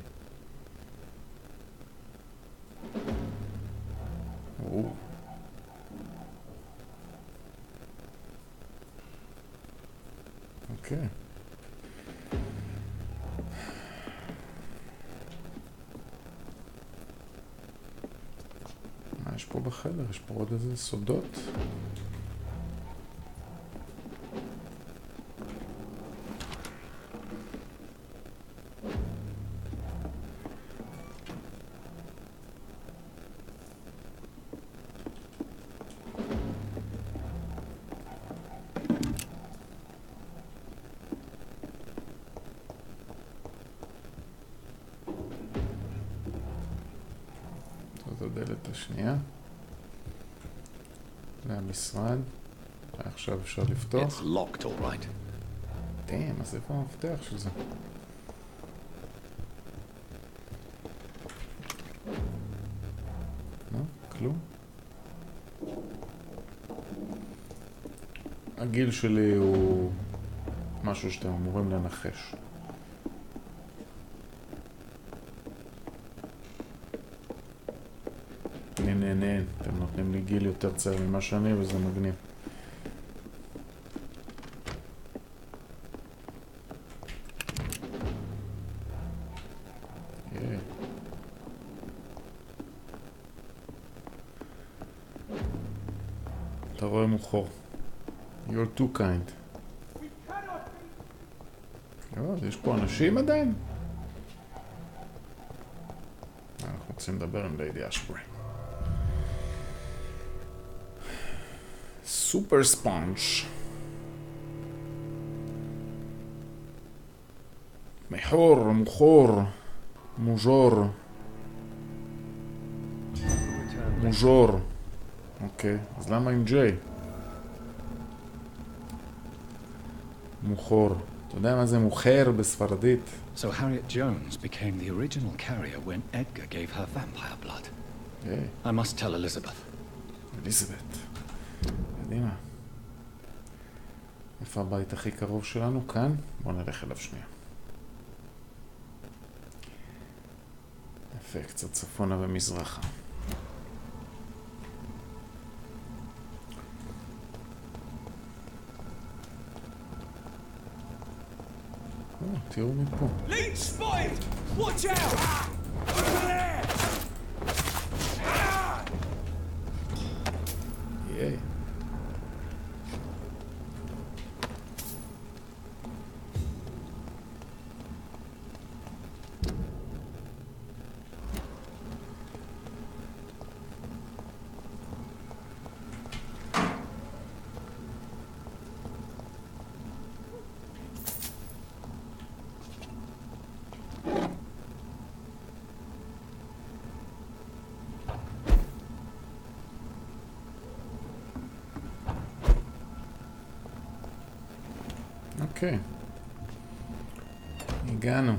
A: אוקיי. מה יש פה בחדר? יש פה עוד איזה סודות? הדלת השנייה. זה המשרד. עכשיו אפשר לפתוח.
B: It's locked, all right.
A: דאם, אז איפה המפתח של זה? לא, כלום. הגיל שלי הוא משהו שאתם אמורים לנחש. אני נהנה, אתם נותנים לי גיל יותר צעיר ממה שאני וזה מגניב. אתה רואה מוכר. You're too kind. יש פה אנשים עדיין? אנחנו רוצים לדבר עם ליידי אשברי. סופר ספונג' מחור, מוכר, מוז'ור. מוז'ור. אוקיי, אז למה עם ג'יי? מוכר. אתה יודע מה זה מוכר בספרדית?
B: So Harriet Jones became the original carrier when Edgar gave her vampire blood.
A: Hey.
B: I must tell Elizabeth.
A: Elizabeth. קדימה. איפה הבית הכי קרוב שלנו? כאן? בוא נלך אליו שנייה. יפה, קצת צפונה ומזרחה. תראו מפה.
M: Leech spotted! Watch out! Over there!
A: ייי. אוקיי. הגענו.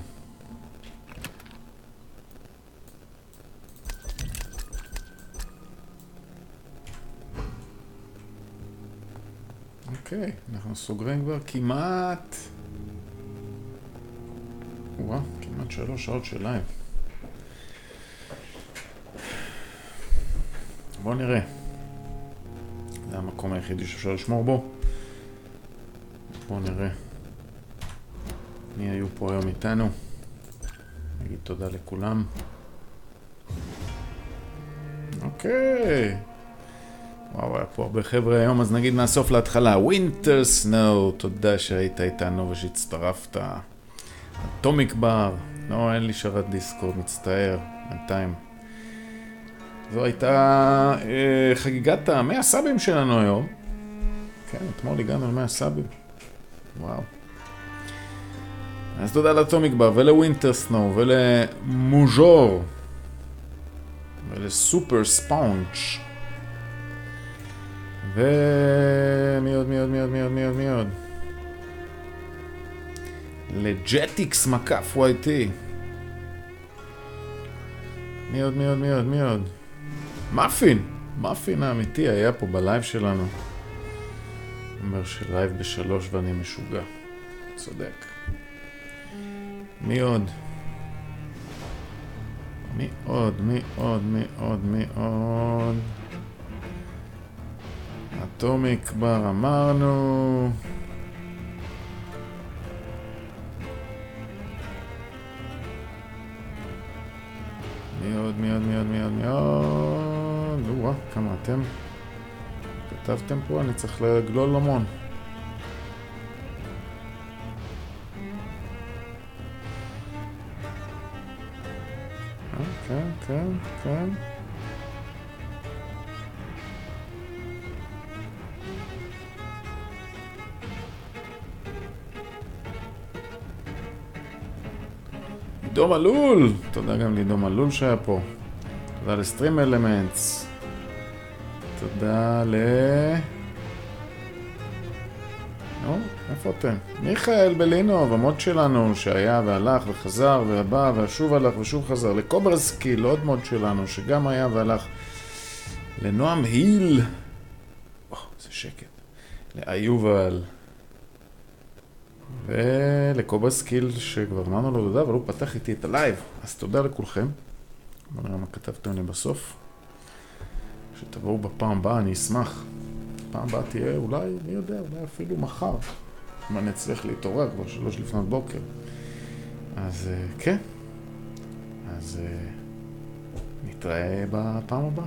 A: אוקיי, אנחנו סוגרים כבר כמעט... וואו, כמעט 3 שעות של לייב. בואו נראה. זה המקום היחידי שאפשר לשמור בו. בואו נראה מי היו פה היום איתנו. נגיד תודה לכולם. אוקיי. וואו, היה פה הרבה חבר'ה היום, אז נגיד מהסוף להתחלה. ווינטר סנואו, תודה שהיית איתנו ושהצטרפת. אטומיק בר, לא, אין לי שרת דיסקורד, מצטער, בינתיים. זו הייתה חגיגת 100 סאבים שלנו היום. כן, אתמול הגענו ל100 סאבים. וואו. אז תודה לאטומיק בר ולווינטר סנואו ולמוז'ור ולסופר ספונג' ומי עוד? לג'טיקס מקף YT. מי עוד? מפין האמיתי היה פה בלייב שלנו. אומר שלייב ב3 ואני משוגע. צודק. מי עוד? אטומיק כבר אמרנו. מי עוד? כמה אתם כתבתם פה? אני צריך לגלול המון. כן. עידו מלול! תודה גם לעידו מלול שהיה פה. תודה לסטרים אלמנטס. תודה איפה אתם? מיכאל בלינוב, המוד שלנו שהיה והלך וחזר ובא ושוב הלך ושוב חזר. לקוברסקיל, עוד מוד שלנו שגם היה והלך. לנועם היל. זה שקט. לאיובל. ולקוברסקיל שכבר אמרנו לו תודה, אבל הוא פתח איתי את הלייב. אז תודה לכולכם. בוא נראה מה כתבתם לי בסוף. שתבואו בפעם הבאה, אני אשמח. פעם הבאה תהיה אולי, מי יודע, אולי אפילו מחר. אם אני אצליח להתעורר כבר 3 לפנות בוקר. אז כן. אז נתראה בפעם הבאה.